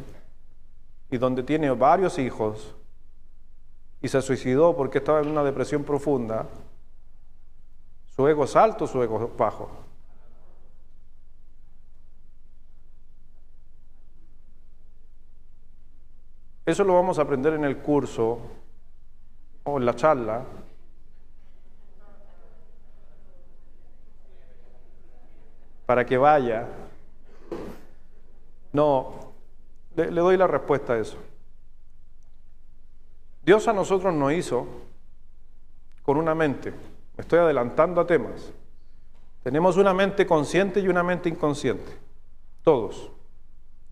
y donde tiene varios hijos, y se suicidó porque estaba en una depresión profunda, ¿su ego es alto o su ego es bajo? Eso lo vamos a aprender en el curso o en la charla. Para que vaya. No, le doy la respuesta a eso. Dios a nosotros nos hizo con una mente. Me estoy adelantando a temas. Tenemos una mente consciente y una mente inconsciente. Todos.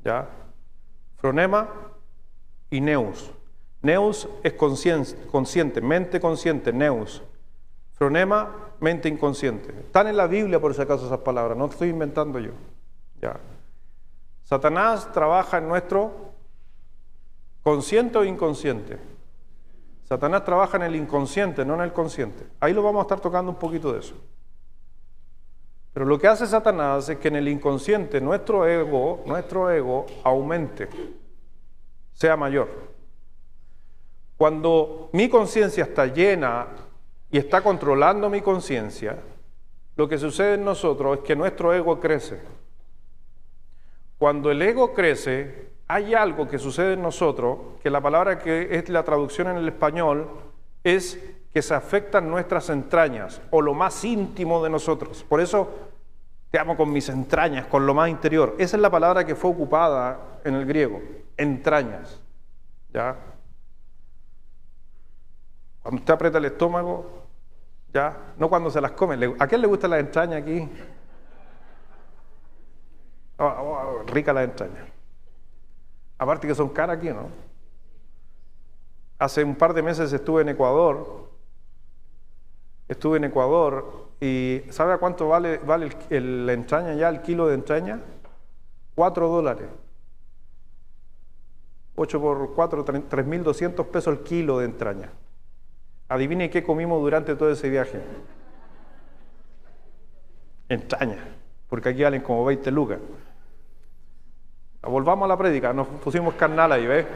¿Ya? Fronema y nous. Nous es consciente, mente consciente, nous. Phronema, mente inconsciente. Están en la Biblia, por si acaso, esas palabras, no estoy inventando yo. Ya. Satanás trabaja en nuestro consciente o inconsciente. Satanás trabaja en el inconsciente, no en el consciente. Ahí lo vamos a estar tocando un poquito de eso. Pero lo que hace Satanás es que en el inconsciente nuestro ego aumente, sea mayor. Cuando mi conciencia está llena y está controlando mi conciencia, lo que sucede en nosotros es que nuestro ego crece. Cuando el ego crece, hay algo que sucede en nosotros, que la palabra que es la traducción en el español, es que se afectan nuestras entrañas, o lo más íntimo de nosotros. Por eso te amo con mis entrañas, con lo más interior. Esa es la palabra que fue ocupada en el griego, entrañas. ¿Ya? Cuando usted aprieta el estómago, ¿ya? No cuando se las come. ¿A quién le gusta la entraña aquí? Rica la entraña. Aparte que son caras aquí, ¿no? Hace un par de meses estuve en Ecuador. Y ¿sabe a cuánto vale la entraña ya, el kilo de entraña? $4. 8 por 4, 3.200 pesos el kilo de entraña. Adivine qué comimos durante todo ese viaje. Entraña, porque aquí valen como 20 lucas. Volvamos a la prédica, nos pusimos carnal ahí, ¿ves?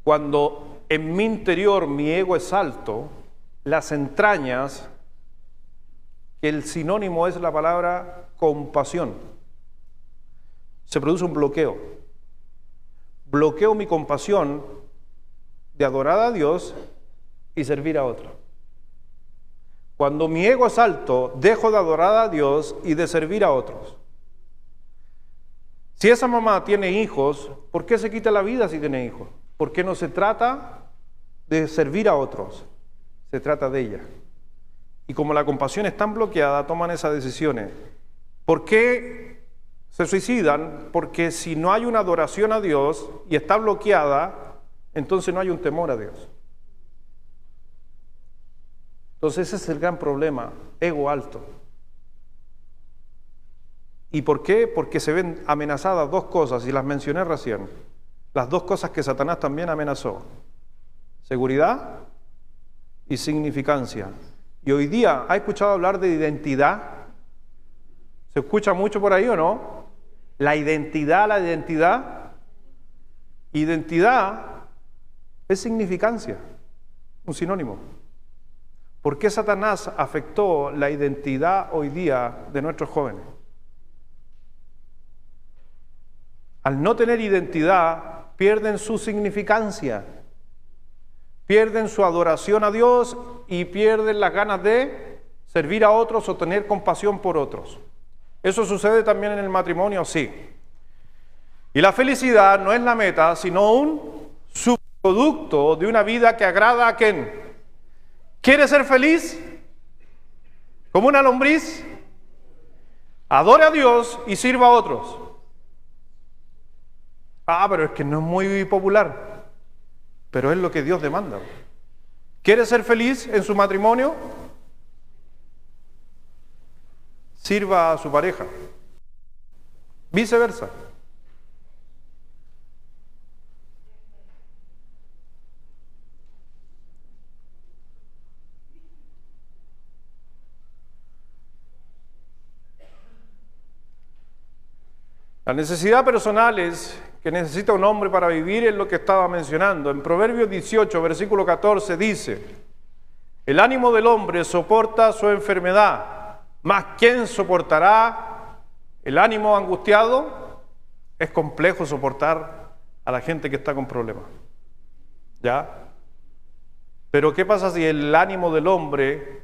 Cuando en mi interior mi ego es alto, las entrañas, que el sinónimo es la palabra compasión, se produce un bloqueo. Bloqueo mi compasión de adorar a Dios y servir a otro. Cuando mi ego es alto, dejo de adorar a Dios y de servir a otros. Si esa mamá tiene hijos, ¿por qué se quita la vida si tiene hijos? Porque no se trata de servir a otros, se trata de ella. Y como la compasión es tan bloqueada, toman esas decisiones. ¿Por qué se suicidan? Porque si no hay una adoración a Dios y está bloqueada, entonces no hay un temor a Dios. Entonces ese es el gran problema, ego alto. ¿Y por qué? Porque se ven amenazadas dos cosas, y las mencioné recién. Las dos cosas que Satanás también amenazó. Seguridad y significancia. Y hoy día, ¿ha escuchado hablar de identidad? ¿Se escucha mucho por ahí o no? La identidad. Identidad es significancia, un sinónimo. ¿Por qué Satanás afectó la identidad hoy día de nuestros jóvenes? Al no tener identidad, pierden su significancia, pierden su adoración a Dios y pierden las ganas de servir a otros o tener compasión por otros. ¿Eso sucede también en el matrimonio? Sí. Y la felicidad no es la meta, sino un subproducto de una vida que agrada a ¿quién? ¿Quiere ser feliz? Como una lombriz, adore a Dios y sirva a otros. Pero es que no es muy popular. Pero es lo que Dios demanda. ¿Quiere ser feliz en su matrimonio? Sirva a su pareja. Viceversa. La necesidad personal es que necesita un hombre para vivir, es lo que estaba mencionando. En Proverbios 18, versículo 14 dice: el ánimo del hombre soporta su enfermedad, mas ¿quién soportará el ánimo angustiado? Es complejo soportar a la gente que está con problemas. ¿Ya? Pero ¿qué pasa si el ánimo del hombre,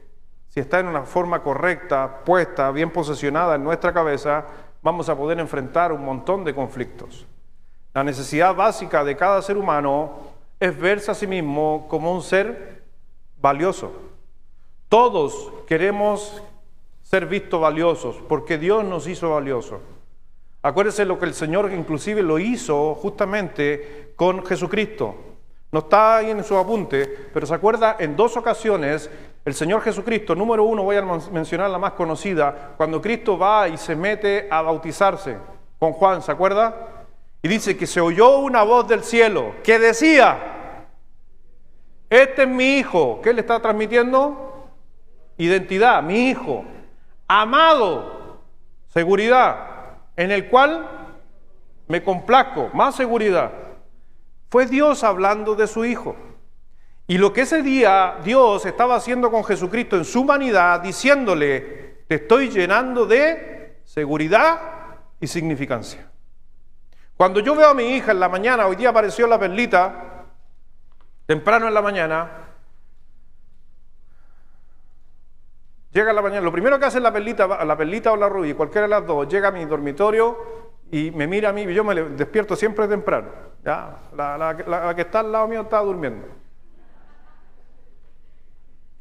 si está en una forma correcta, puesta, bien posicionada en nuestra cabeza, vamos a poder enfrentar un montón de conflictos? La necesidad básica de cada ser humano es verse a sí mismo como un ser valioso. Todos queremos ser vistos valiosos porque Dios nos hizo valiosos. Acuérdese lo que el Señor inclusive lo hizo justamente con Jesucristo. No está ahí en su apunte, pero se acuerda en 2 ocasiones el Señor Jesucristo. Número 1, voy a mencionar la más conocida, cuando Cristo va y se mete a bautizarse con Juan, ¿se acuerda? Y dice que se oyó una voz del cielo que decía: este es mi hijo. ¿Qué le está transmitiendo? Identidad, mi hijo, amado, seguridad, en el cual me complazco, más seguridad. Fue Dios hablando de su hijo. Y lo que ese día Dios estaba haciendo con Jesucristo en su humanidad, diciéndole: te estoy llenando de seguridad y significancia. Cuando yo veo a mi hija en la mañana, hoy día apareció la Perlita, temprano en la mañana, llega en la mañana, lo primero que hace la Perlita o la Rubí, cualquiera de las dos, llega a mi dormitorio y me mira a mí, y yo me despierto siempre temprano, ¿ya? La que está al lado mío está durmiendo.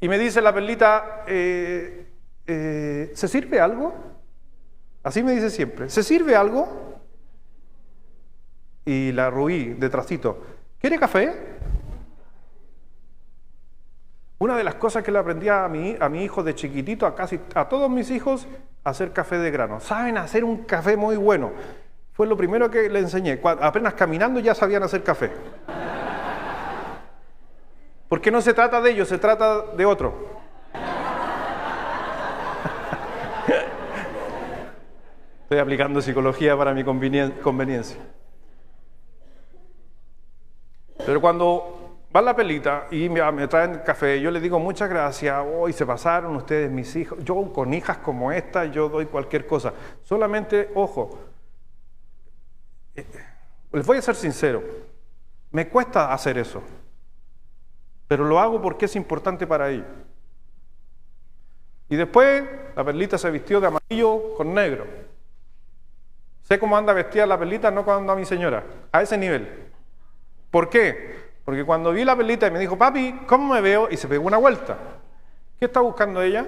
Y me dice la Perlita, ¿se sirve algo? Así me dice siempre, ¿se sirve algo? Y la Rubí, detrásito, ¿quiere café? Una de las cosas que le aprendí a mi hijo de chiquitito, a todos mis hijos, hacer café de grano. Saben hacer un café muy bueno. Fue lo primero que le enseñé. Apenas caminando ya sabían hacer café. Porque no se trata de ellos, se trata de otro. Estoy aplicando psicología para mi conveniencia. Pero cuando va la Perlita y me traen café, yo le digo: muchas gracias, hoy se pasaron ustedes, mis hijos. Yo con hijas como esta, yo doy cualquier cosa. Solamente, ojo, les voy a ser sincero, me cuesta hacer eso, pero lo hago porque es importante para ellos. Y después la Perlita se vistió de amarillo con negro. Sé cómo anda vestida la Perlita, no cuando anda mi señora, a ese nivel. ¿Por qué? Porque cuando vi la Perlita y me dijo: papi, ¿cómo me veo? Y se pegó una vuelta. ¿Qué está buscando ella?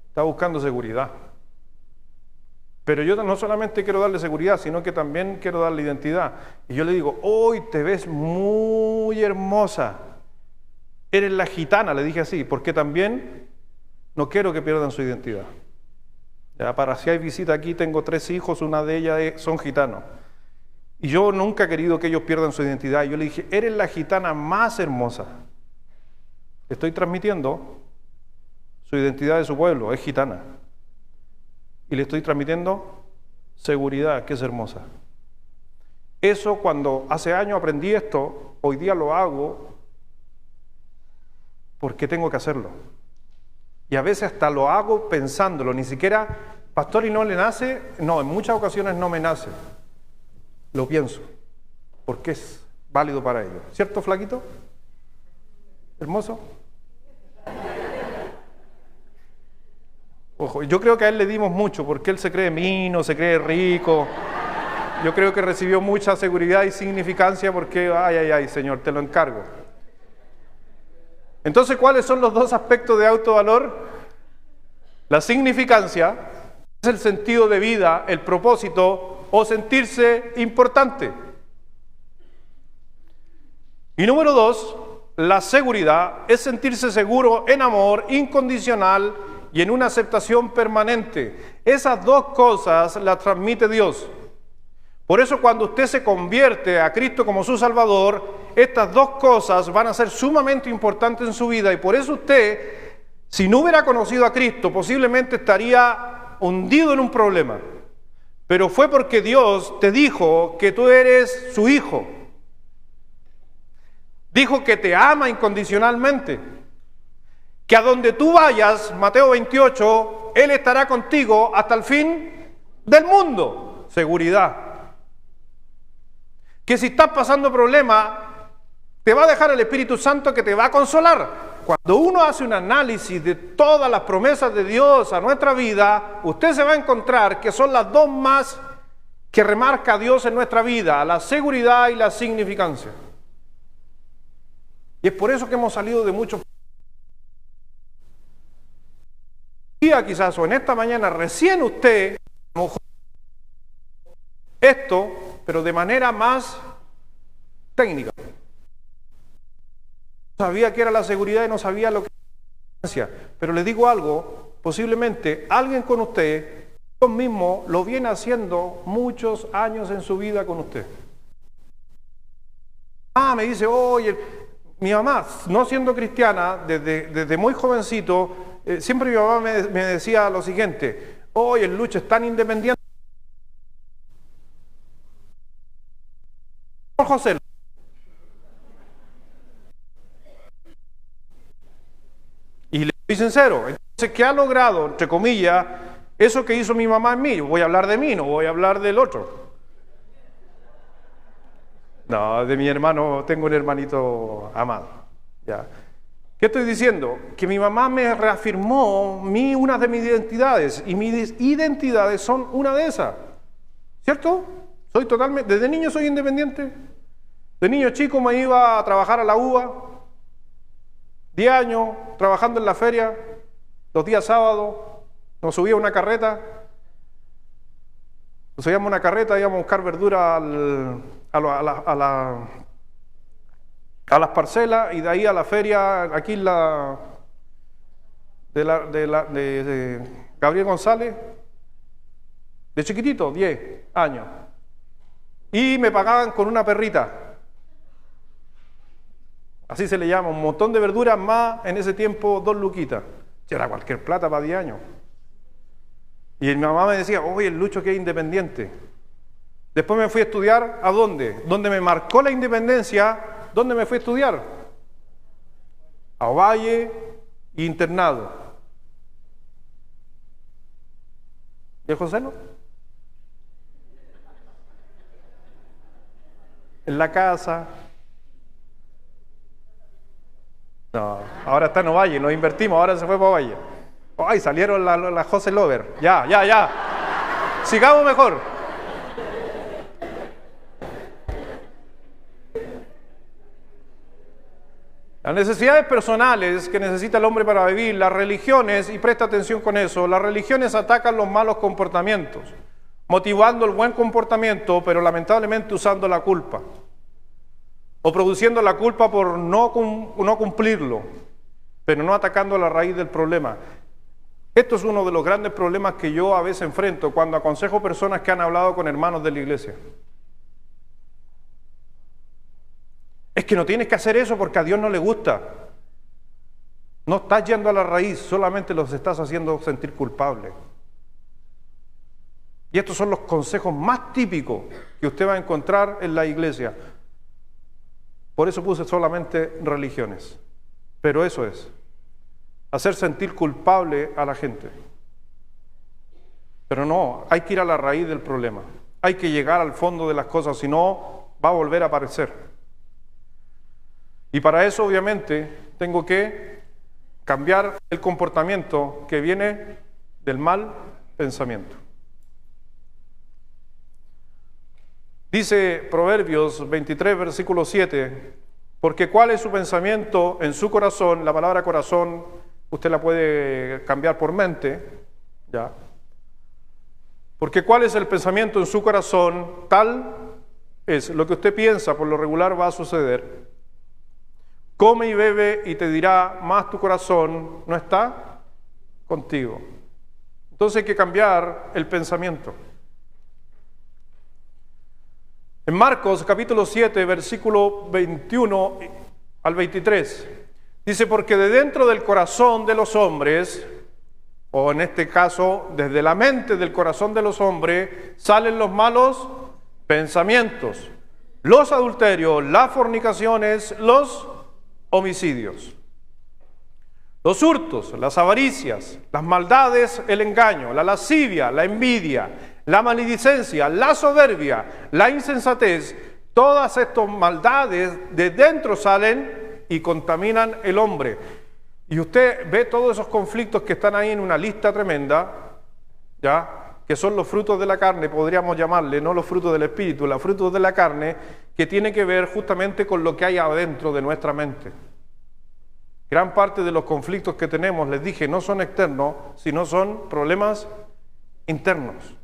Está buscando seguridad. Pero yo no solamente quiero darle seguridad, sino que también quiero darle identidad. Y yo le digo: hoy te ves muy hermosa. Eres la gitana, le dije así, porque también no quiero que pierdan su identidad. Ya, para si hay visita aquí, tengo 3 hijos, una de ellas son gitanos. Y yo nunca he querido que ellos pierdan su identidad. Yo le dije: eres la gitana más hermosa. Estoy transmitiendo su identidad de su pueblo, es gitana. Y le estoy transmitiendo seguridad, que es hermosa. Eso, cuando hace años aprendí esto, hoy día lo hago porque tengo que hacerlo. Y a veces hasta lo hago pensándolo, ni siquiera, pastor, ¿y no le nace? No, en muchas ocasiones no me nace. Lo pienso, porque es válido para ellos. ¿Cierto, flaquito? ¿Hermoso? Ojo, yo creo que a él le dimos mucho, porque él se cree mino, se cree rico. Yo creo que recibió mucha seguridad y significancia porque, ay, Señor, te lo encargo. Entonces, ¿cuáles son los 2 aspectos de autovalor? La significancia es el sentido de vida, el propósito o sentirse importante. Y número 2, la seguridad es sentirse seguro en amor incondicional y en una aceptación permanente. Esas 2 cosas las transmite Dios. Por eso, cuando usted se convierte a Cristo como su Salvador, estas 2 cosas van a ser sumamente importantes en su vida. Y por eso usted, si no hubiera conocido a Cristo, posiblemente estaría hundido en un problema. Pero fue porque Dios te dijo que tú eres su hijo. Dijo que te ama incondicionalmente. Que a donde tú vayas, Mateo 28, Él estará contigo hasta el fin del mundo. Seguridad. Que si estás pasando problemas, te va a dejar el Espíritu Santo que te va a consolar. Cuando uno hace un análisis de todas las promesas de Dios a nuestra vida, usted se va a encontrar que son las 2 más que remarca Dios en nuestra vida: la seguridad y la significancia. Y es por eso que hemos salido de muchos días, quizás, o en esta mañana, recién usted, a lo mejor Esto, pero de manera más técnica. No sabía qué era la seguridad y no sabía lo que era la vigilancia. Pero le digo algo, posiblemente alguien con usted, Dios mismo lo viene haciendo muchos años en su vida con usted. Me dice, oye, mi mamá, no siendo cristiana, desde muy jovencito, siempre mi mamá me decía lo siguiente: oye, el Lucho es tan independiente. José. Y le soy sincero, entonces, ¿qué ha logrado, entre comillas, eso que hizo mi mamá en mí? Voy a hablar de mí, no voy a hablar del otro. No, de mi hermano, tengo un hermanito amado. ¿Ya? ¿Qué estoy diciendo? Que mi mamá me reafirmó una de mis identidades, y mis identidades son una de esas. ¿Cierto? Soy totalmente, desde niño soy independiente. De niño chico me iba a trabajar a la UBA, 10 años trabajando en la feria, los días sábados, nos subía una carreta, íbamos a buscar verdura a las parcelas, y de ahí a la feria, aquí de Gabriel González, de chiquitito, 10 años. Y me pagaban con una perrita. Así se le llama, un montón de verduras más, en ese tiempo 2 luquitas. Era cualquier plata para 10 años. Y mi mamá me decía, oye, el Lucho que es independiente. Después me fui a estudiar, ¿a dónde? Donde me marcó la independencia, ¿dónde me fui a estudiar? A Ovalle, internado. ¿Y José no? En la casa. No, ahora está en Ovalle, nos invertimos, ahora se fue para Ovalle. Ay, salieron las José Lover. Ya. Sigamos mejor. Las necesidades personales que necesita el hombre para vivir, las religiones, y presta atención con eso, las religiones atacan los malos comportamientos, motivando el buen comportamiento, pero lamentablemente usando la culpa, o produciendo la culpa por no cumplirlo, pero no atacando la raíz del problema. Esto es uno de los grandes problemas que yo a veces enfrento cuando aconsejo personas que han hablado con hermanos de la iglesia. Es que no tienes que hacer eso porque a Dios no le gusta. No estás yendo a la raíz, solamente los estás haciendo sentir culpables. Y estos son los consejos más típicos que usted va a encontrar en la iglesia. Por eso puse solamente religiones. Pero eso es, hacer sentir culpable a la gente. Pero no, hay que ir a la raíz del problema. Hay que llegar al fondo de las cosas, si no, va a volver a aparecer. Y para eso, obviamente, tengo que cambiar el comportamiento que viene del mal pensamiento. Dice Proverbios 23, versículo 7, porque cuál es su pensamiento en su corazón, la palabra corazón, usted la puede cambiar por mente, ¿ya? Porque cuál es el pensamiento en su corazón, tal es lo que usted piensa, por lo regular va a suceder. Come y bebe y te dirá, más tu corazón no está contigo. Entonces hay que cambiar el pensamiento. En Marcos capítulo 7, versículo 21 al 23, dice, porque de dentro del corazón de los hombres, o en este caso, desde la mente del corazón de los hombres, salen los malos pensamientos, los adulterios, las fornicaciones, los homicidios, los hurtos, las avaricias, las maldades, el engaño, la lascivia, la envidia, la maledicencia, la soberbia, la insensatez. Todas estas maldades de dentro salen y contaminan el hombre. Y usted ve todos esos conflictos que están ahí en una lista tremenda, ¿ya? Que son los frutos de la carne, podríamos llamarle, no los frutos del espíritu, los frutos de la carne, que tiene que ver justamente con lo que hay adentro de nuestra mente. Gran parte de los conflictos que tenemos, les dije, no son externos, sino son problemas internos.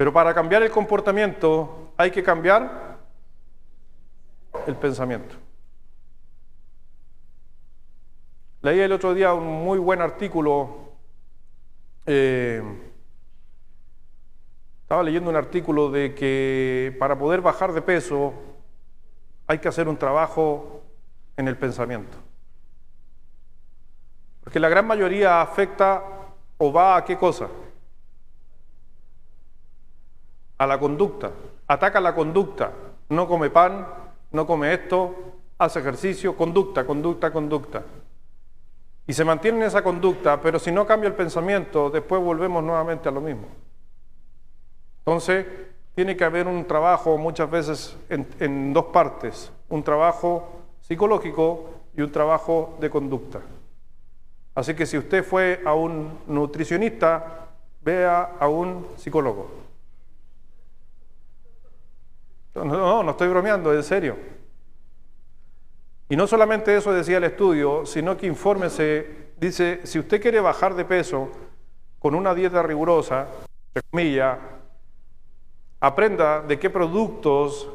Pero para cambiar el comportamiento hay que cambiar el pensamiento. Leí el otro día un muy buen artículo. Estaba leyendo un artículo de que para poder bajar de peso hay que hacer un trabajo en el pensamiento. Porque la gran mayoría afecta o va a ¿qué cosa? A la conducta. Ataca la conducta. No come pan, no come esto, hace ejercicio, conducta. Y se mantiene en esa conducta, pero si no cambia el pensamiento, después volvemos nuevamente a lo mismo. Entonces, tiene que haber un trabajo muchas veces en dos partes, un trabajo psicológico y un trabajo de conducta. Así que si usted fue a un nutricionista, vea a un psicólogo. No estoy bromeando, en serio. Y no solamente eso decía el estudio, sino que infórmese, dice, si usted quiere bajar de peso con una dieta rigurosa, entre comillas, aprenda de qué productos,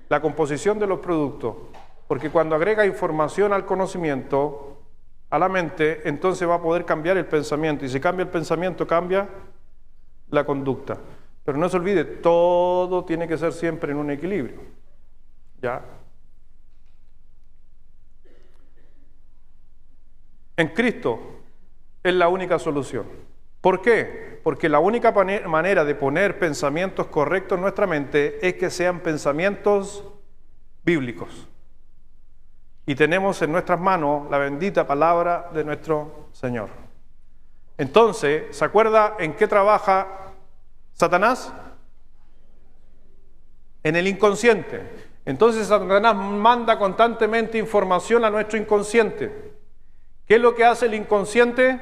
la composición de los productos, porque cuando agrega información al conocimiento, a la mente, entonces va a poder cambiar el pensamiento, y si cambia el pensamiento, cambia la conducta. Pero no se olvide, todo tiene que ser siempre en un equilibrio, ¿ya? En Cristo es la única solución. ¿Por qué? Porque la única manera de poner pensamientos correctos en nuestra mente es que sean pensamientos bíblicos. Y tenemos en nuestras manos la bendita palabra de nuestro Señor. Entonces, ¿se acuerda en qué trabaja Satanás? En el inconsciente. Entonces Satanás manda constantemente información a nuestro inconsciente. ¿Qué es lo que hace el inconsciente?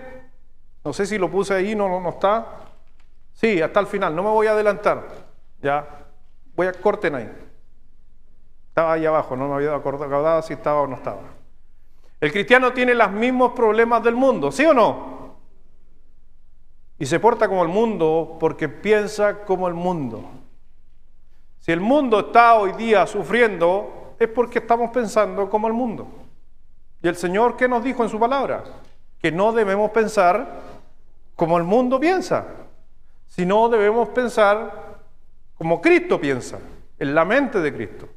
No sé si lo puse ahí, no está. Sí, hasta el final, no me voy a adelantar. Ya, corten ahí. Estaba ahí abajo, no me había acordado si estaba o no estaba. El cristiano tiene los mismos problemas del mundo, ¿sí o no? Y se porta como el mundo porque piensa como el mundo. Si el mundo está hoy día sufriendo, es porque estamos pensando como el mundo. Y el Señor, ¿qué nos dijo en su palabra? Que no debemos pensar como el mundo piensa, sino debemos pensar como Cristo piensa, en la mente de Cristo.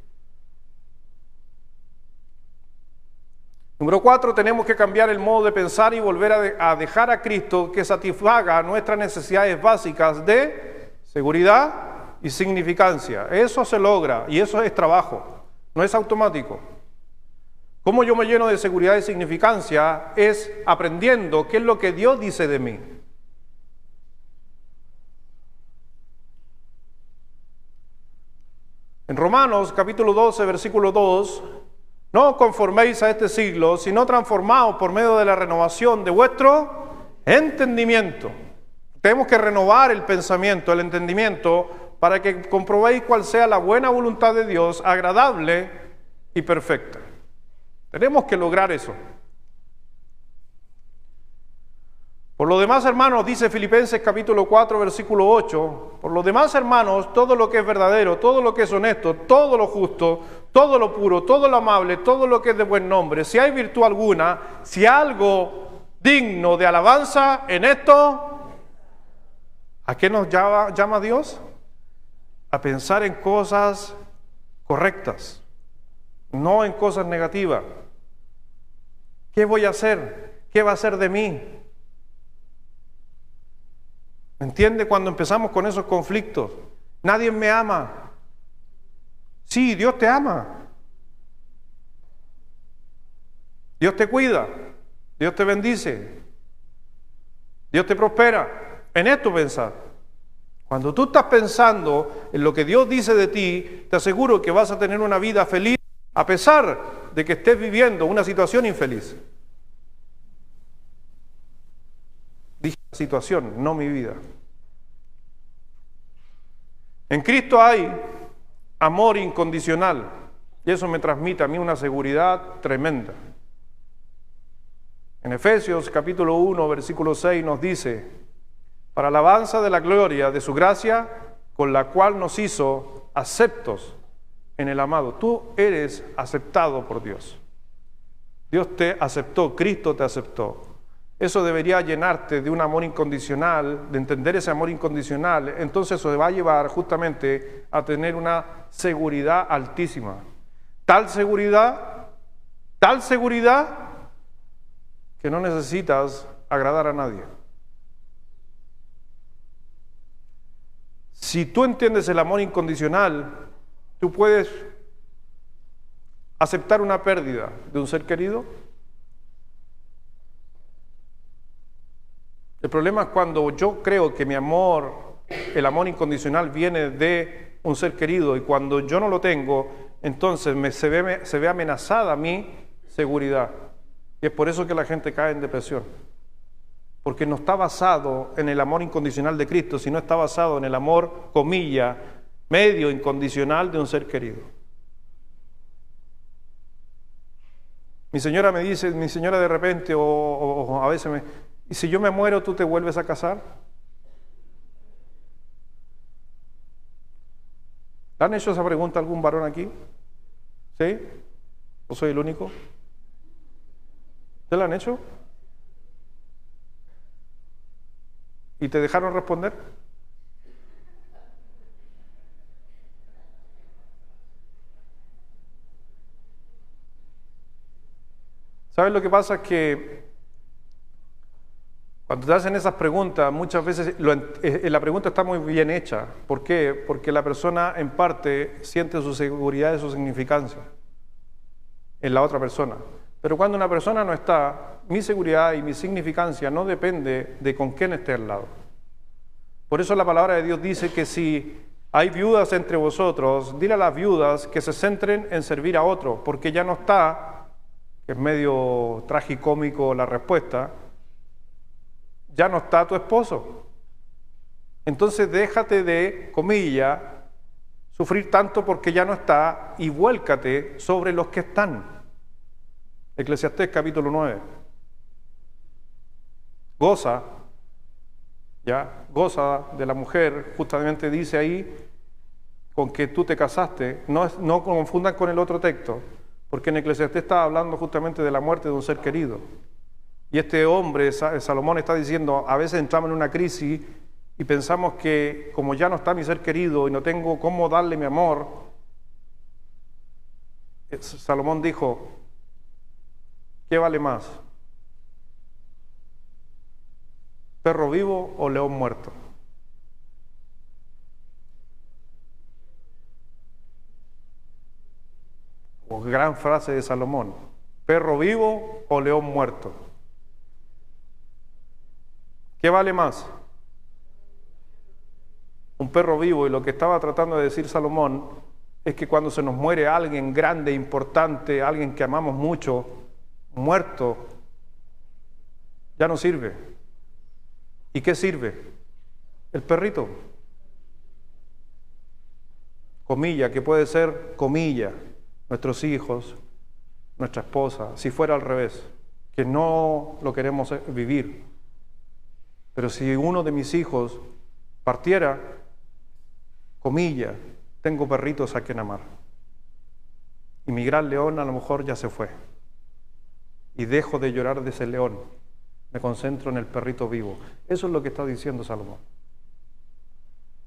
Número 4, tenemos que cambiar el modo de pensar y volver a dejar a Cristo que satisfaga nuestras necesidades básicas de seguridad y significancia. Eso se logra y eso es trabajo, no es automático. ¿Cómo yo me lleno de seguridad y significancia? Es aprendiendo qué es lo que Dios dice de mí. En Romanos capítulo 12, versículo 2, no os conforméis a este siglo, sino transformaos por medio de la renovación de vuestro entendimiento. Tenemos que renovar el pensamiento, el entendimiento, para que comprobéis cuál sea la buena voluntad de Dios, agradable y perfecta. Tenemos que lograr eso. Por lo demás, hermanos, dice Filipenses capítulo 4, versículo 8, por lo demás, hermanos, todo lo que es verdadero, todo lo que es honesto, todo lo justo, todo lo puro, todo lo amable, todo lo que es de buen nombre, si hay virtud alguna, si hay algo digno de alabanza en esto, ¿a qué nos llama Dios? A pensar en cosas correctas, no en cosas negativas. ¿Qué voy a hacer? ¿Qué va a hacer de mí? ¿Me entiende? Cuando empezamos con esos conflictos, nadie me ama. Sí, Dios te ama. Dios te cuida. Dios te bendice. Dios te prospera. En esto pensar. Cuando tú estás pensando en lo que Dios dice de ti, te aseguro que vas a tener una vida feliz a pesar de que estés viviendo una situación infeliz. Dije la situación, no mi vida. En Cristo hay amor incondicional y eso me transmite a mí una seguridad tremenda. En Efesios capítulo 1, versículo 6 nos dice, para alabanza de la gloria de su gracia, con la cual nos hizo aceptos en el amado. Tú eres aceptado por Dios. Dios te aceptó, Cristo te aceptó. Eso debería llenarte de un amor incondicional, de entender ese amor incondicional. Entonces eso te va a llevar justamente a tener una seguridad altísima. Tal seguridad, que no necesitas agradar a nadie. Si tú entiendes el amor incondicional, tú puedes aceptar una pérdida de un ser querido. El problema es cuando yo creo que mi amor, el amor incondicional viene de un ser querido y cuando yo no lo tengo, entonces se ve amenazada mi seguridad. Y es por eso que la gente cae en depresión. Porque no está basado en el amor incondicional de Cristo, sino está basado en el amor, comilla, medio incondicional de un ser querido. Mi señora me dice, de repente, o a veces ¿y si yo me muero, tú te vuelves a casar? ¿Le han hecho esa pregunta a algún varón aquí? ¿Sí? ¿O soy el único? ¿Te la han hecho? ¿Y te dejaron responder? ¿Sabes lo que pasa? Es que cuando te hacen esas preguntas, muchas veces la pregunta está muy bien hecha. ¿Por qué? Porque la persona en parte siente su seguridad y su significancia en la otra persona. Pero cuando una persona no está, mi seguridad y mi significancia no depende de con quién esté al lado. Por eso la palabra de Dios dice que si hay viudas entre vosotros, dile a las viudas que se centren en servir a otro, porque ya no está, que es medio tragicómico la respuesta, ya no está tu esposo. Entonces déjate de, comilla, sufrir tanto porque ya no está y vuélcate sobre los que están. Eclesiastés capítulo 9. Goza de la mujer, justamente dice ahí, con que tú te casaste. No confundan con el otro texto, porque en Eclesiastés está hablando justamente de la muerte de un ser querido. Y este hombre, Salomón, está diciendo, a veces entramos en una crisis y pensamos que como ya no está mi ser querido y no tengo cómo darle mi amor, Salomón dijo, ¿qué vale más? ¿Perro vivo o león muerto? Gran frase de Salomón, ¿perro vivo o león muerto? ¿Qué vale más? Un perro vivo. Y lo que estaba tratando de decir Salomón es que cuando se nos muere alguien grande, importante, alguien que amamos mucho, muerto, ya no sirve. ¿Y qué sirve? El perrito. Comilla, que puede ser comilla, nuestros hijos, nuestra esposa, si fuera al revés, que no lo queremos vivir. Pero si uno de mis hijos partiera, comilla, tengo perritos a quien amar. Y mi gran león a lo mejor ya se fue. Y dejo de llorar de ese león. Me concentro en el perrito vivo. Eso es lo que está diciendo Salomón.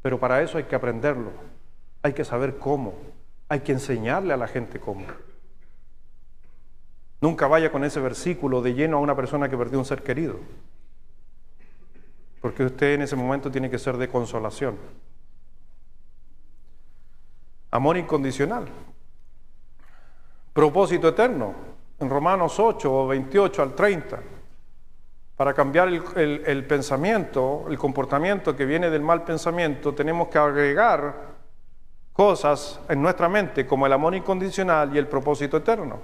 Pero para eso hay que aprenderlo. Hay que saber cómo. Hay que enseñarle a la gente cómo. Nunca vaya con ese versículo de lleno a una persona que perdió un ser querido. Porque usted en ese momento tiene que ser de consolación. Amor incondicional. Propósito eterno. En Romanos 8, 28 al 30. Para cambiar el pensamiento, el comportamiento que viene del mal pensamiento, tenemos que agregar cosas en nuestra mente como el amor incondicional y el propósito eterno.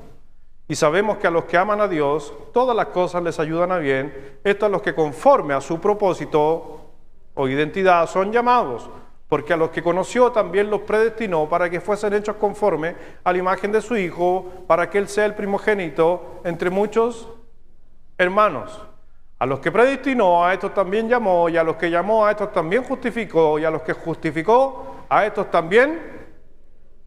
Y sabemos que a los que aman a Dios, todas las cosas les ayudan a bien. Esto a los que conforme a su propósito o identidad son llamados. Porque a los que conoció también los predestinó para que fuesen hechos conforme a la imagen de su Hijo, para que Él sea el primogénito entre muchos hermanos. A los que predestinó, a estos también llamó, y a los que llamó, a estos también justificó, y a los que justificó, a estos también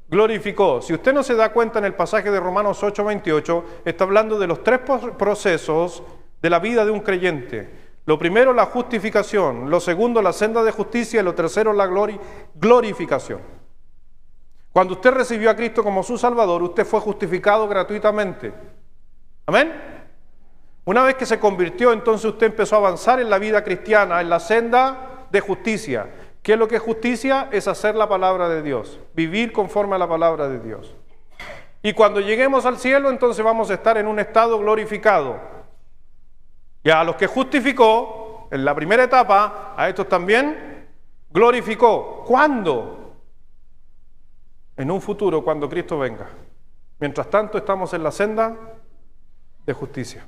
glorificó. Si usted no se da cuenta, en el pasaje de Romanos 8:28, está hablando de los tres procesos de la vida de un creyente. Lo primero, la justificación; lo segundo, la senda de justicia; y lo tercero, la glorificación. Cuando usted recibió a Cristo como su Salvador, usted fue justificado gratuitamente. ¿Amén? Una vez que se convirtió, entonces usted empezó a avanzar en la vida cristiana, en la senda de justicia. ¿Qué es lo que es justicia? Es hacer la palabra de Dios, vivir conforme a la palabra de Dios. Y cuando lleguemos al cielo, entonces vamos a estar en un estado glorificado. Y a los que justificó, en la primera etapa, a estos también glorificó. ¿Cuándo? En un futuro, cuando Cristo venga. Mientras tanto, estamos en la senda de justicia.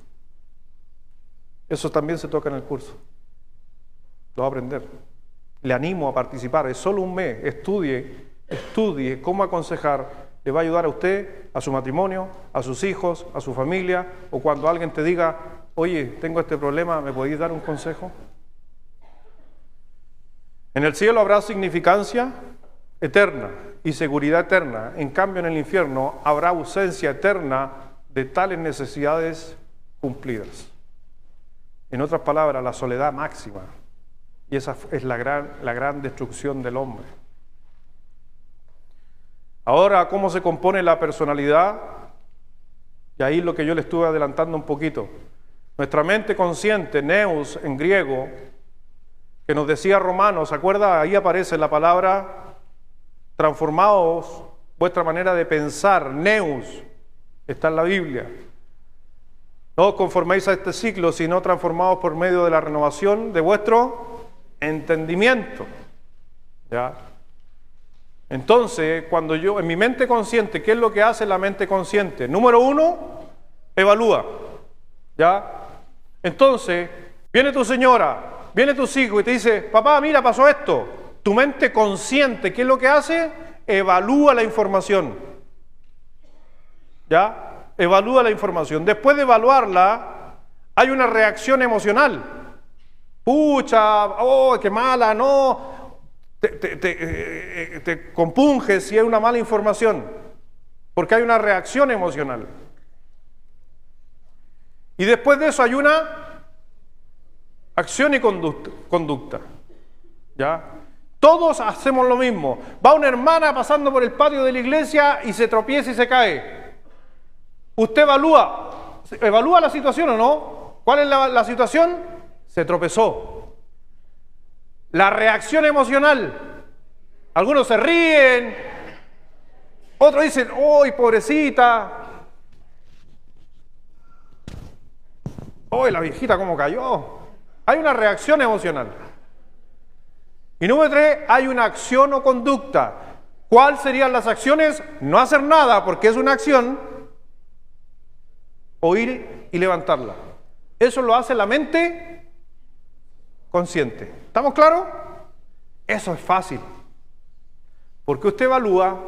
Eso también se toca en el curso. Lo va a aprender. Le animo a participar. Es solo un mes. Estudie cómo aconsejar. Le va a ayudar a usted, a su matrimonio, a sus hijos, a su familia. O cuando alguien te diga, oye, tengo este problema, ¿me podéis dar un consejo? En el cielo habrá significancia eterna y seguridad eterna. En cambio, en el infierno habrá ausencia eterna de tales necesidades cumplidas. En otras palabras, la soledad máxima. Y esa es la gran destrucción del hombre. Ahora, ¿cómo se compone la personalidad? Y ahí lo que yo le estuve adelantando un poquito. Nuestra mente consciente, nous en griego, que nos decía Romanos, ¿se acuerda? Ahí aparece la palabra transformaos vuestra manera de pensar, nous, está en la Biblia. No os conforméis a este siglo, sino transformaos por medio de la renovación de vuestro entendimiento. ¿Ya? Entonces, cuando yo, en mi mente consciente, ¿qué es lo que hace la mente consciente? Número uno, evalúa. ¿Ya? Entonces, viene tu señora, viene tus hijos y te dice, papá, mira, pasó esto. Tu mente consciente, ¿qué es lo que hace? Evalúa la información. ¿Ya? Evalúa la información. Después de evaluarla, hay una reacción emocional. Pucha, oh, qué mala, no. Te compunges si hay una mala información, porque hay una reacción emocional. Y después de eso hay una acción y conducta. ¿Ya? Todos hacemos lo mismo. Va una hermana pasando por el patio de la iglesia y se tropieza y se cae. Usted evalúa la situación o no. ¿Cuál es la situación? Se tropezó. La reacción emocional. Algunos se ríen, otros dicen, ¡ay, pobrecita! ¡Ay, la viejita cómo cayó! Hay una reacción emocional. Y número 3, hay una acción o conducta. ¿Cuáles serían las acciones? No hacer nada, porque es una acción, o ir y levantarla. Eso lo hace la mente consciente. ¿Estamos claros? Eso es fácil. Porque usted evalúa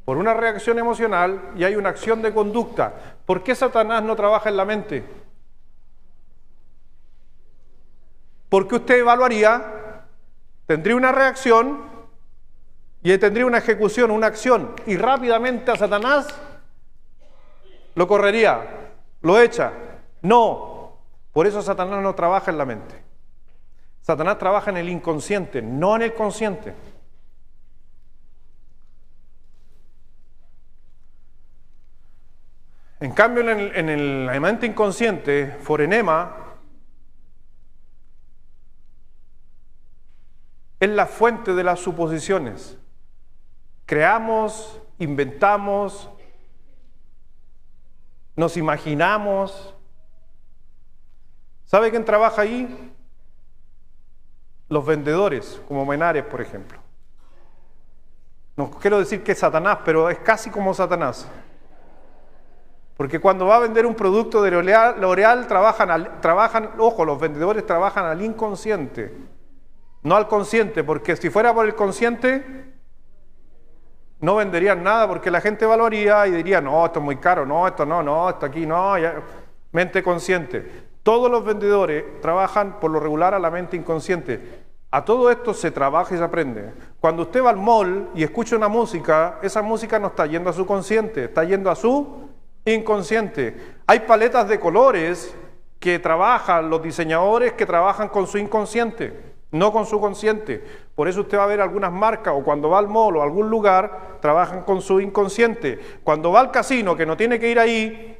por una reacción emocional y hay una acción de conducta. ¿Por qué Satanás no trabaja en la mente? Porque usted evaluaría, tendría una reacción y tendría una ejecución, una acción, y rápidamente a Satanás lo correría, lo echa. No, por eso Satanás no trabaja en la mente. Satanás trabaja en el inconsciente, no en el consciente. En cambio, en la mente inconsciente, forenema, es la fuente de las suposiciones. Creamos, inventamos, nos imaginamos. ¿Sabe quién trabaja ahí? Los vendedores, como Menares, por ejemplo. No quiero decir que es Satanás, pero es casi como Satanás. Porque cuando va a vender un producto de L'Oreal, trabajan, ojo, los vendedores trabajan al inconsciente, no al consciente, porque si fuera por el consciente, no venderían nada, porque la gente evaluaría y diría, no, esto es muy caro, no, esto no, esto aquí no, ya. Mente consciente. Todos los vendedores trabajan por lo regular a la mente inconsciente. A todo esto se trabaja y se aprende. Cuando usted va al mall y escucha una música, esa música no está yendo a su consciente, está yendo a su inconsciente. Hay paletas de colores que trabajan los diseñadores que trabajan con su inconsciente, no con su consciente. Por eso usted va a ver algunas marcas, o cuando va al mall o a algún lugar, trabajan con su inconsciente. Cuando va al casino, que no tiene que ir ahí,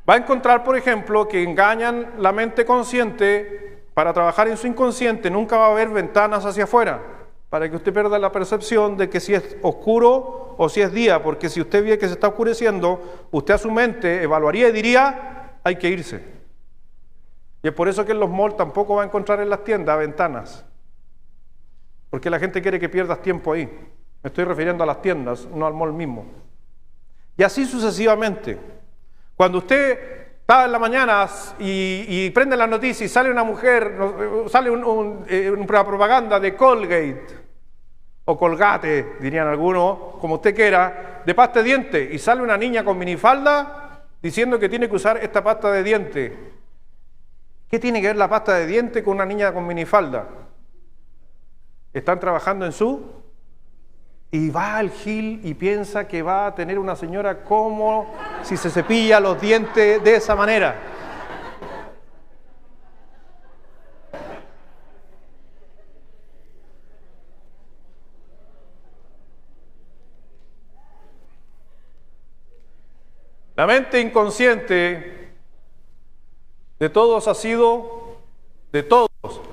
va a encontrar, por ejemplo, que engañan la mente consciente para trabajar en su inconsciente. Nunca va a haber ventanas hacia afuera, para que usted pierda la percepción de que si es oscuro o si es día, porque si usted ve que se está oscureciendo, usted a su mente evaluaría y diría, hay que irse. Y es por eso que en los malls tampoco va a encontrar en las tiendas ventanas, porque la gente quiere que pierdas tiempo ahí. Me estoy refiriendo a las tiendas, no al mall mismo. Y así sucesivamente. Cuando usted está en la mañana y prende la noticia y sale una mujer, sale una propaganda de Colgate, o Colgate, dirían algunos, como usted quiera, de pasta de dientes, y sale una niña con minifalda diciendo que tiene que usar esta pasta de dientes. ¿Qué tiene que ver la pasta de dientes con una niña con minifalda? Están trabajando en su... Y va al Gil y piensa que va a tener una señora como si se cepilla los dientes de esa manera. La mente inconsciente de todos ha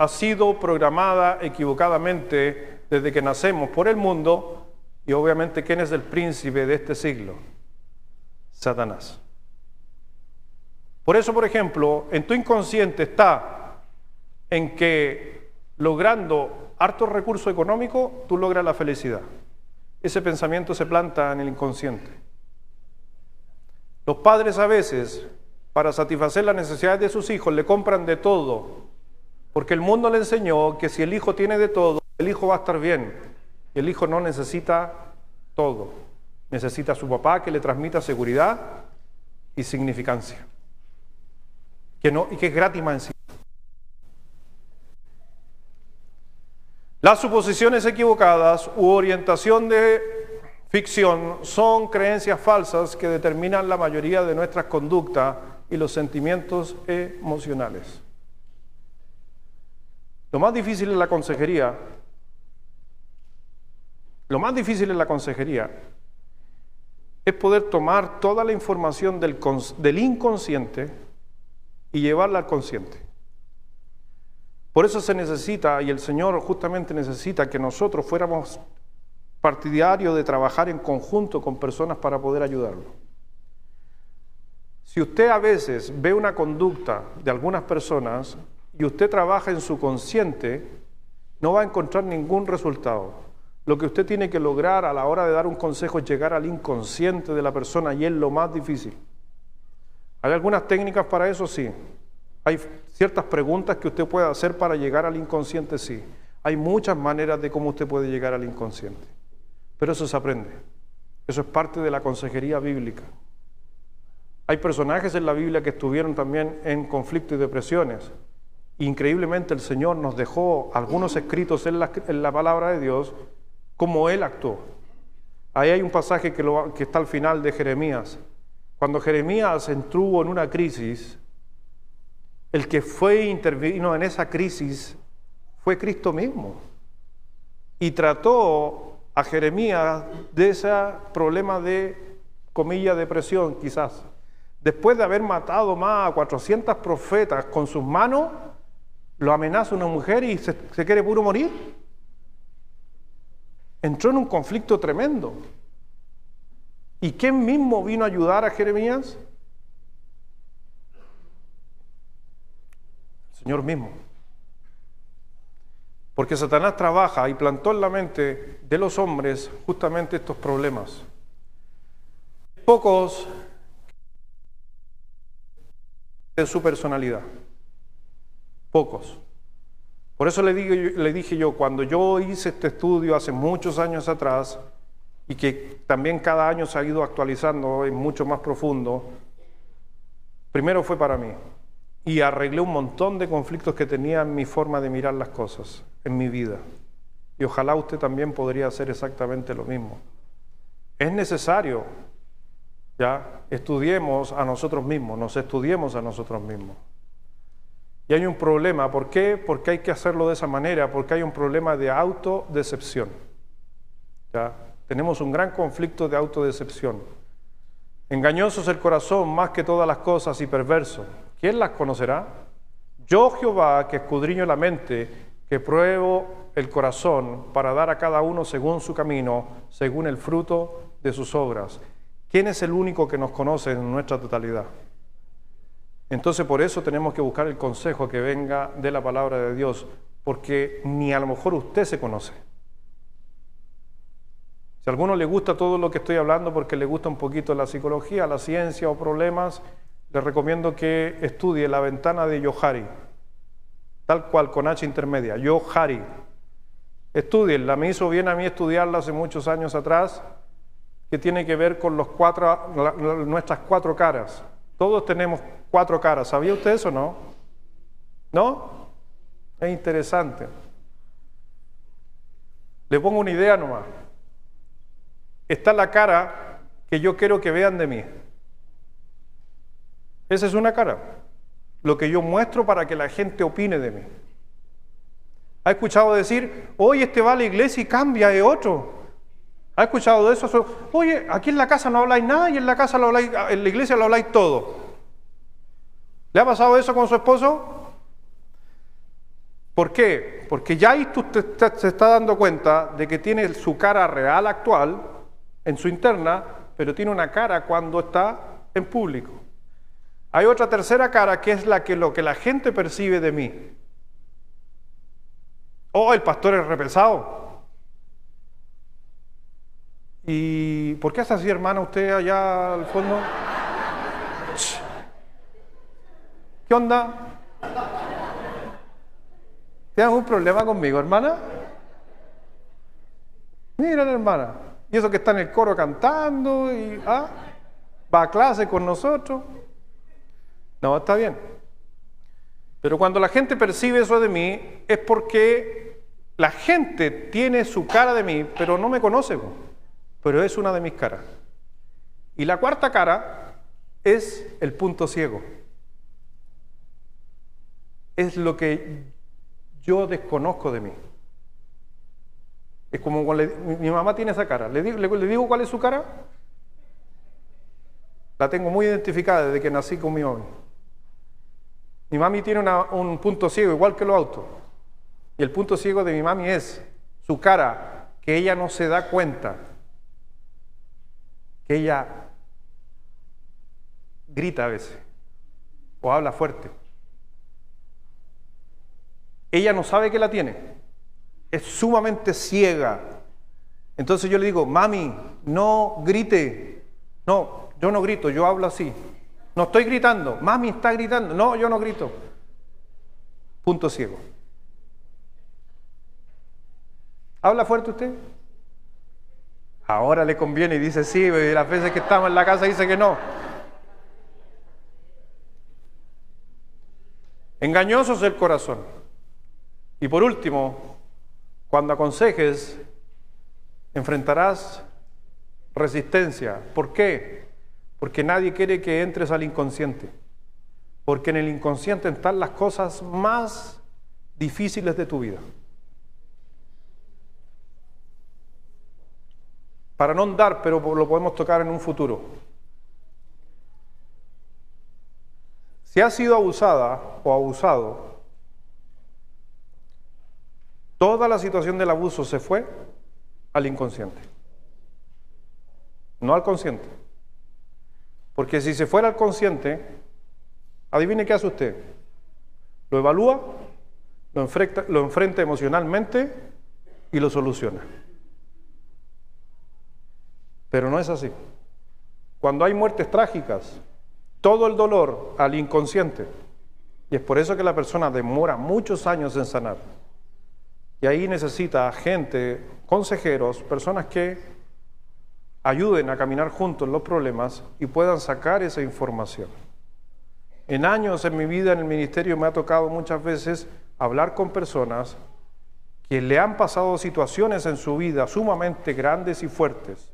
sido programada equivocadamente desde que nacemos por el mundo. Y obviamente, ¿quién es el príncipe de este siglo? Satanás. Por eso, por ejemplo, en tu inconsciente está en que logrando hartos recursos económicos, tú logras la felicidad. Ese pensamiento se planta en el inconsciente. Los padres a veces, para satisfacer las necesidades de sus hijos, le compran de todo, porque el mundo le enseñó que si el hijo tiene de todo, el hijo va a estar bien. El hijo no necesita todo, necesita a su papá que le transmita seguridad y significancia, y que es gratis más encima. Las suposiciones equivocadas u orientación de ficción son creencias falsas que determinan la mayoría de nuestras conductas y los sentimientos emocionales. Lo más difícil en la consejería es poder tomar toda la información del inconsciente y llevarla al consciente. Por eso se necesita, y el Señor justamente necesita, que nosotros fuéramos partidarios de trabajar en conjunto con personas para poder ayudarlo. Si usted a veces ve una conducta de algunas personas y usted trabaja en su consciente, no va a encontrar ningún resultado. Lo que usted tiene que lograr a la hora de dar un consejo es llegar al inconsciente de la persona, y es lo más difícil. ¿Hay algunas técnicas para eso? Sí. ¿Hay ciertas preguntas que usted puede hacer para llegar al inconsciente? Sí. Hay muchas maneras de cómo usted puede llegar al inconsciente. Pero eso se aprende. Eso es parte de la consejería bíblica. Hay personajes en la Biblia que estuvieron también en conflicto y depresiones. Increíblemente el Señor nos dejó algunos escritos en la palabra de Dios, cómo Él actuó. Ahí hay un pasaje que está al final de Jeremías. Cuando Jeremías entró en una crisis, el que intervino en esa crisis fue Cristo mismo. Y trató a Jeremías de ese problema de, comillas, depresión quizás. Después de haber matado más a 400 profetas con sus manos, lo amenaza una mujer y se quiere puro morir. Entró en un conflicto tremendo. ¿Y quién mismo vino a ayudar a Jeremías? El Señor mismo. Porque Satanás trabaja y plantó en la mente de los hombres justamente estos problemas. Pocos de su personalidad. Pocos. Por eso le dije yo, cuando yo hice este estudio hace muchos años atrás, y que también cada año se ha ido actualizando, es mucho más profundo, primero fue para mí. Y arreglé un montón de conflictos que tenía en mi forma de mirar las cosas, en mi vida. Y ojalá usted también podría hacer exactamente lo mismo. Es necesario, estudiemos a nosotros mismos, nos estudiemos a nosotros mismos. Y hay un problema, ¿por qué? Porque hay que hacerlo de esa manera, porque hay un problema de autodecepción. Tenemos un gran conflicto de autodecepción. Engañoso es el corazón más que todas las cosas y perverso. ¿Quién las conocerá? Yo, Jehová, que escudriño la mente, que pruebo el corazón para dar a cada uno según su camino, según el fruto de sus obras. ¿Quién es el único que nos conoce en nuestra totalidad? Entonces por eso tenemos que buscar el consejo que venga de la palabra de Dios, porque ni a lo mejor usted se conoce. Si a alguno le gusta todo lo que estoy hablando porque le gusta un poquito la psicología, la ciencia o problemas, le recomiendo que estudie La ventana de Johari, tal cual, con H intermedia, Johari. Estúdienla, me hizo bien a mí estudiarla hace muchos años atrás, que tiene que ver con nuestras cuatro caras. Todos tenemos cuatro caras, ¿sabía usted eso o no? ¿No? Es interesante. Le pongo una idea nomás. Está la cara que yo quiero que vean de mí. Esa es una cara. Lo que yo muestro para que la gente opine de mí. ¿Ha escuchado decir, oye, este va a la iglesia y cambia, es otro? ¿Ha escuchado de eso? Oye, aquí en la casa no habláis nada y en la casa en la iglesia lo habláis todo. ¿Le ha pasado eso con su esposo? ¿Por qué? Porque ya ahí usted se está dando cuenta de que tiene su cara real actual en su interna, pero tiene una cara cuando está en público. Hay otra tercera cara que es lo que la gente percibe de mí. Oh, el pastor es repensado. ¿Y por qué hace así, hermana, usted allá al fondo? ¿Qué onda? ¿Tiene algún problema conmigo, hermana? Mira, hermana. Y eso que está en el coro cantando y va a clase con nosotros. No, está bien. Pero cuando la gente percibe eso de mí, es porque la gente tiene su cara de mí, pero no me conoce. Pero es una de mis caras. Y la cuarta cara es el punto ciego. Es lo que yo desconozco de mí. Es como cuando mi mamá tiene esa cara. ¿Le digo cuál es su cara? La tengo muy identificada desde que nací con mi mamá. Mi mami tiene un punto ciego, igual que los autos. Y el punto ciego de mi mami es su cara, que ella no se da cuenta. Que ella grita a veces o habla fuerte. Ella no sabe que la tiene, es sumamente ciega. Entonces yo le digo, mami, no grite. No, yo no grito, yo hablo así. No estoy gritando, mami está gritando. No, yo no grito. Punto ciego. ¿Habla fuerte usted? Ahora le conviene y dice sí, y las veces que estamos en la casa dice que no. Engañoso es el corazón. Y por último, cuando aconsejes, enfrentarás resistencia. ¿Por qué? Porque nadie quiere que entres al inconsciente. Porque en el inconsciente están las cosas más difíciles de tu vida. Para no andar, pero lo podemos tocar en un futuro. Si has sido abusada o abusado, toda la situación del abuso se fue al inconsciente, no al consciente. Porque si se fuera al consciente, adivine qué hace usted. Lo evalúa, lo enfrenta emocionalmente y lo soluciona. Pero no es así. Cuando hay muertes trágicas, todo el dolor al inconsciente. Y es por eso que la persona demora muchos años en sanar. Y ahí necesita gente, consejeros, personas que ayuden a caminar juntos los problemas y puedan sacar esa información. En años en mi vida en el ministerio me ha tocado muchas veces hablar con personas que le han pasado situaciones en su vida sumamente grandes y fuertes,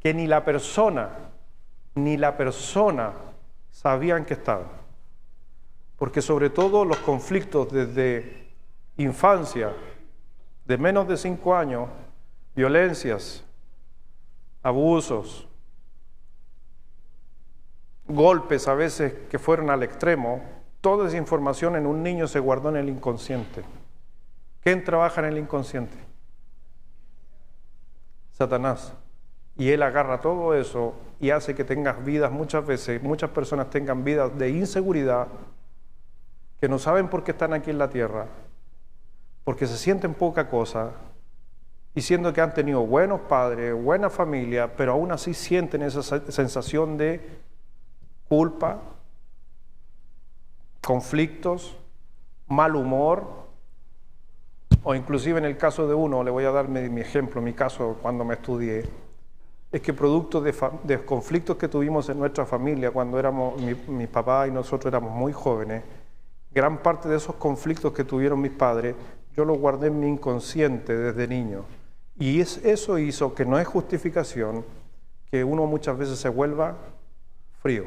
que ni la persona sabían que estaban. Porque sobre todo los conflictos desde infancia, de menos de 5 años, violencias, abusos, golpes a veces que fueron al extremo, toda esa información en un niño se guardó en el inconsciente. ¿Quién trabaja en el inconsciente? Satanás. Y él agarra todo eso y hace que tengas vidas muchas veces, muchas personas tengan vidas de inseguridad, que no saben por qué están aquí en la tierra, porque se sienten poca cosa, y siendo que han tenido buenos padres, buena familia, pero aún así sienten esa sensación de culpa, conflictos, mal humor, o inclusive en el caso de uno, le voy a dar mi ejemplo, mi caso cuando me estudié, es que producto de conflictos que tuvimos en nuestra familia cuando éramos, mi papá y nosotros éramos muy jóvenes, gran parte de esos conflictos que tuvieron mis padres, yo los guardé en mi inconsciente desde niño. Y eso hizo, que no es justificación, que uno muchas veces se vuelva frío.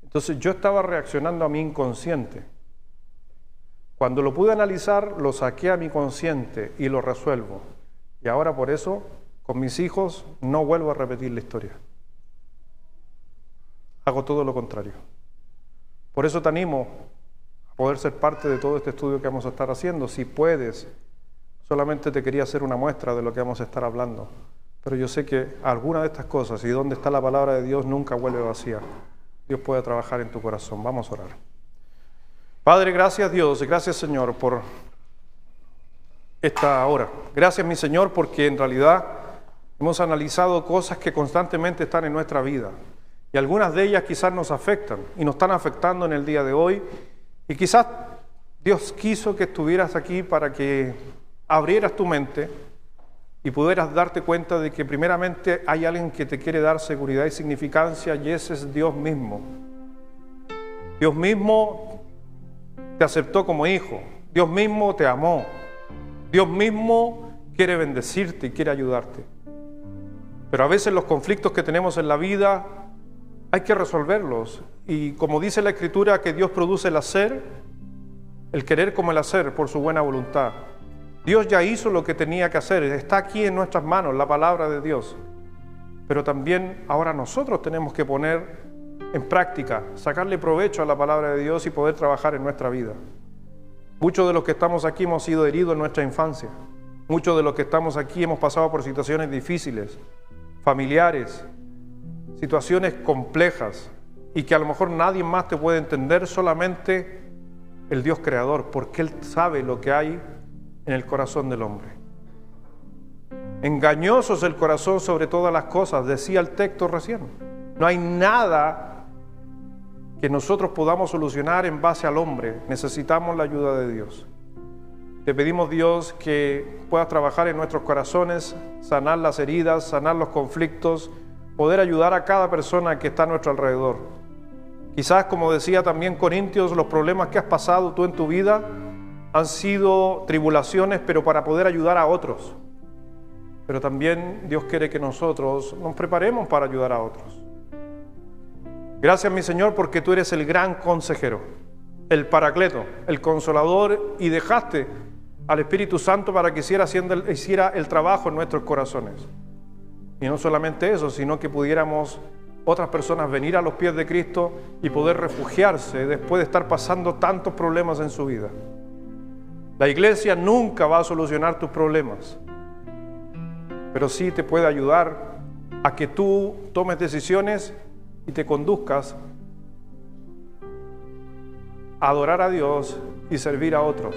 Entonces yo estaba reaccionando a mi inconsciente. Cuando lo pude analizar, lo saqué a mi consciente y lo resuelvo. Y ahora por eso, con mis hijos, no vuelvo a repetir la historia. Hago todo lo contrario. Por eso te animo a poder ser parte de todo este estudio que vamos a estar haciendo. Si puedes, solamente te quería hacer una muestra de lo que vamos a estar hablando. Pero yo sé que alguna de estas cosas, y donde está la palabra de Dios, nunca vuelve vacía. Dios puede trabajar en tu corazón. Vamos a orar. Padre, gracias Dios, gracias Señor por esta hora. Gracias mi Señor porque en realidad hemos analizado cosas que constantemente están en nuestra vida. Y algunas de ellas quizás nos afectan y nos están afectando en el día de hoy. Y quizás Dios quiso que estuvieras aquí para que abrieras tu mente y pudieras darte cuenta de que primeramente hay alguien que te quiere dar seguridad y significancia, y ese es Dios mismo. Dios mismo te aceptó como hijo, Dios mismo te amó, Dios mismo quiere bendecirte y quiere ayudarte. Pero a veces los conflictos que tenemos en la vida hay que resolverlos, y como dice la Escritura, que Dios produce el hacer, el querer como el hacer por su buena voluntad. Dios ya hizo lo que tenía que hacer, está aquí en nuestras manos la palabra de Dios. Pero también ahora nosotros tenemos que poner en práctica, sacarle provecho a la palabra de Dios y poder trabajar en nuestra vida. Muchos de los que estamos aquí hemos sido heridos en nuestra infancia. Muchos de los que estamos aquí hemos pasado por situaciones difíciles, familiares, situaciones complejas, y que a lo mejor nadie más te puede entender, solamente el Dios creador, porque Él sabe lo que hay en el corazón del hombre. Engañoso es el corazón sobre todas las cosas, decía el texto recién. No hay nada que nosotros podamos solucionar en base al hombre, necesitamos la ayuda de Dios. Te pedimos, Dios, que puedas trabajar en nuestros corazones, sanar las heridas, sanar los conflictos, poder ayudar a cada persona que está a nuestro alrededor. Quizás, como decía también Corintios, los problemas que has pasado tú en tu vida han sido tribulaciones, pero para poder ayudar a otros. Pero también Dios quiere que nosotros nos preparemos para ayudar a otros. Gracias, mi Señor, porque tú eres el gran consejero, el Paracleto, el Consolador, y dejaste al Espíritu Santo para que hiciera el trabajo en nuestros corazones. Y no solamente eso, sino que pudiéramos otras personas venir a los pies de Cristo y poder refugiarse después de estar pasando tantos problemas en su vida. La iglesia nunca va a solucionar tus problemas, pero sí te puede ayudar a que tú tomes decisiones y te conduzcas a adorar a Dios y servir a otros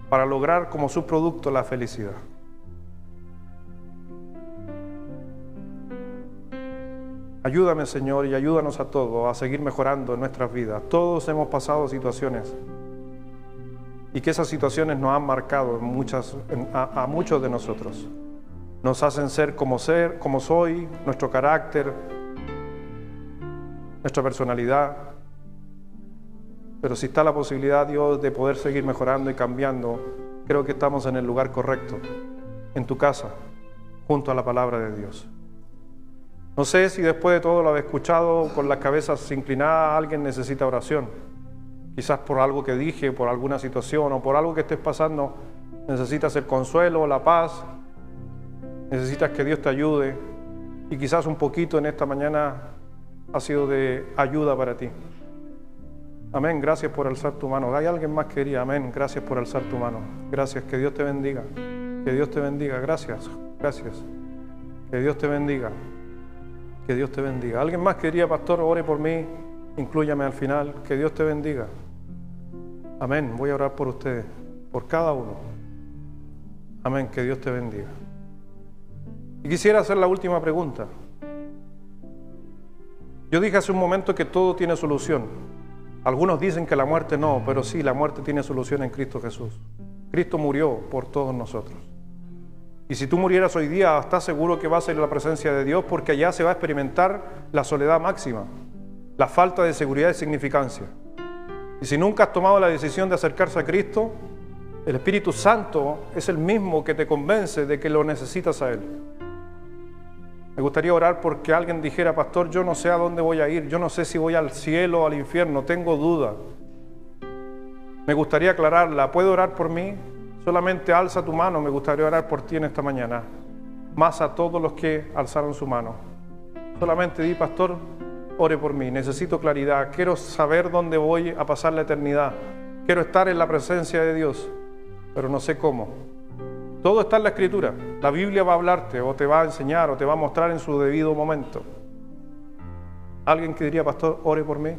para lograr como subproducto la felicidad. Ayúdame, Señor, y ayúdanos a todos a seguir mejorando en nuestras vidas. Todos hemos pasado situaciones y que esas situaciones nos han marcado a muchos de nosotros. Nos hacen ser como soy, nuestro carácter, nuestra personalidad. Pero si está la posibilidad, Dios, de poder seguir mejorando y cambiando, creo que estamos en el lugar correcto, en tu casa, junto a la palabra de Dios. No sé si después de todo lo habéis escuchado con las cabezas inclinadas, alguien necesita oración. Quizás por algo que dije, por alguna situación o por algo que estés pasando, necesitas el consuelo, la paz, necesitas que Dios te ayude y quizás un poquito en esta mañana ha sido de ayuda para ti. Amén, gracias por alzar tu mano. ¿Hay alguien más que quería? Amén, gracias por alzar tu mano. Gracias, que Dios te bendiga. Que Dios te bendiga, gracias, gracias. Que Dios te bendiga. Que Dios te bendiga. ¿Alguien más quería, pastor, ore por mí? Inclúyame al final. Que Dios te bendiga. Amén, voy a orar por ustedes, por cada uno. Amén, que Dios te bendiga. Y quisiera hacer la última pregunta. Yo dije hace un momento que todo tiene solución. Algunos dicen que la muerte no, pero sí, la muerte tiene solución en Cristo Jesús. Cristo murió por todos nosotros. Y si tú murieras hoy día, ¿estás seguro que vas a ir a la presencia de Dios? Porque allá se va a experimentar la soledad máxima, la falta de seguridad y significancia. Y si nunca has tomado la decisión de acercarse a Cristo, el Espíritu Santo es el mismo que te convence de que lo necesitas a Él. Me gustaría orar porque alguien dijera, pastor, yo no sé a dónde voy a ir, yo no sé si voy al cielo o al infierno, tengo duda. Me gustaría aclararla, ¿puede orar por mí? Solamente alza tu mano, me gustaría orar por ti en esta mañana. Más a todos los que alzaron su mano. Solamente di, pastor, ore por mí, necesito claridad, quiero saber dónde voy a pasar la eternidad. Quiero estar en la presencia de Dios, pero no sé cómo. Todo está en la Escritura. La Biblia va a hablarte, o te va a enseñar, o te va a mostrar en su debido momento. ¿Alguien que diría, pastor, ore por mí?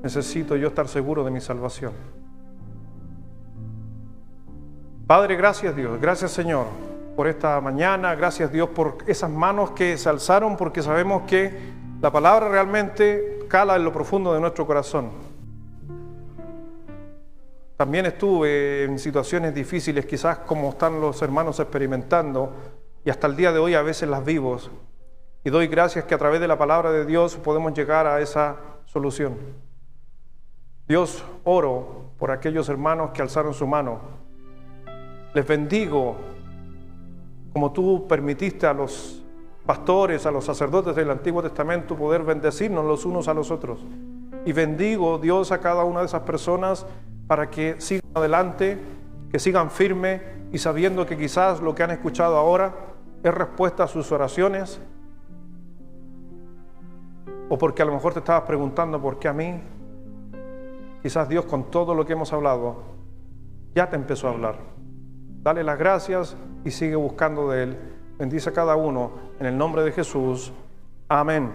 Necesito yo estar seguro de mi salvación. Padre, gracias Dios, gracias Señor por esta mañana, gracias Dios por esas manos que se alzaron, porque sabemos que la palabra realmente cala en lo profundo de nuestro corazón. También estuve en situaciones difíciles, quizás como están los hermanos experimentando, y hasta el día de hoy a veces las vivo. Y doy gracias que a través de la palabra de Dios podemos llegar a esa solución. Dios, oro por aquellos hermanos que alzaron su mano. Les bendigo como tú permitiste a los pastores, a los sacerdotes del Antiguo Testamento poder bendecirnos los unos a los otros. Y bendigo, Dios, a cada una de esas personas para que sigan adelante, que sigan firmes y sabiendo que quizás lo que han escuchado ahora es respuesta a sus oraciones, o porque a lo mejor te estabas preguntando por qué a mí. Quizás Dios, con todo lo que hemos hablado, ya te empezó a hablar. Dale las gracias y sigue buscando de Él. Bendice a cada uno en el nombre de Jesús. Amén.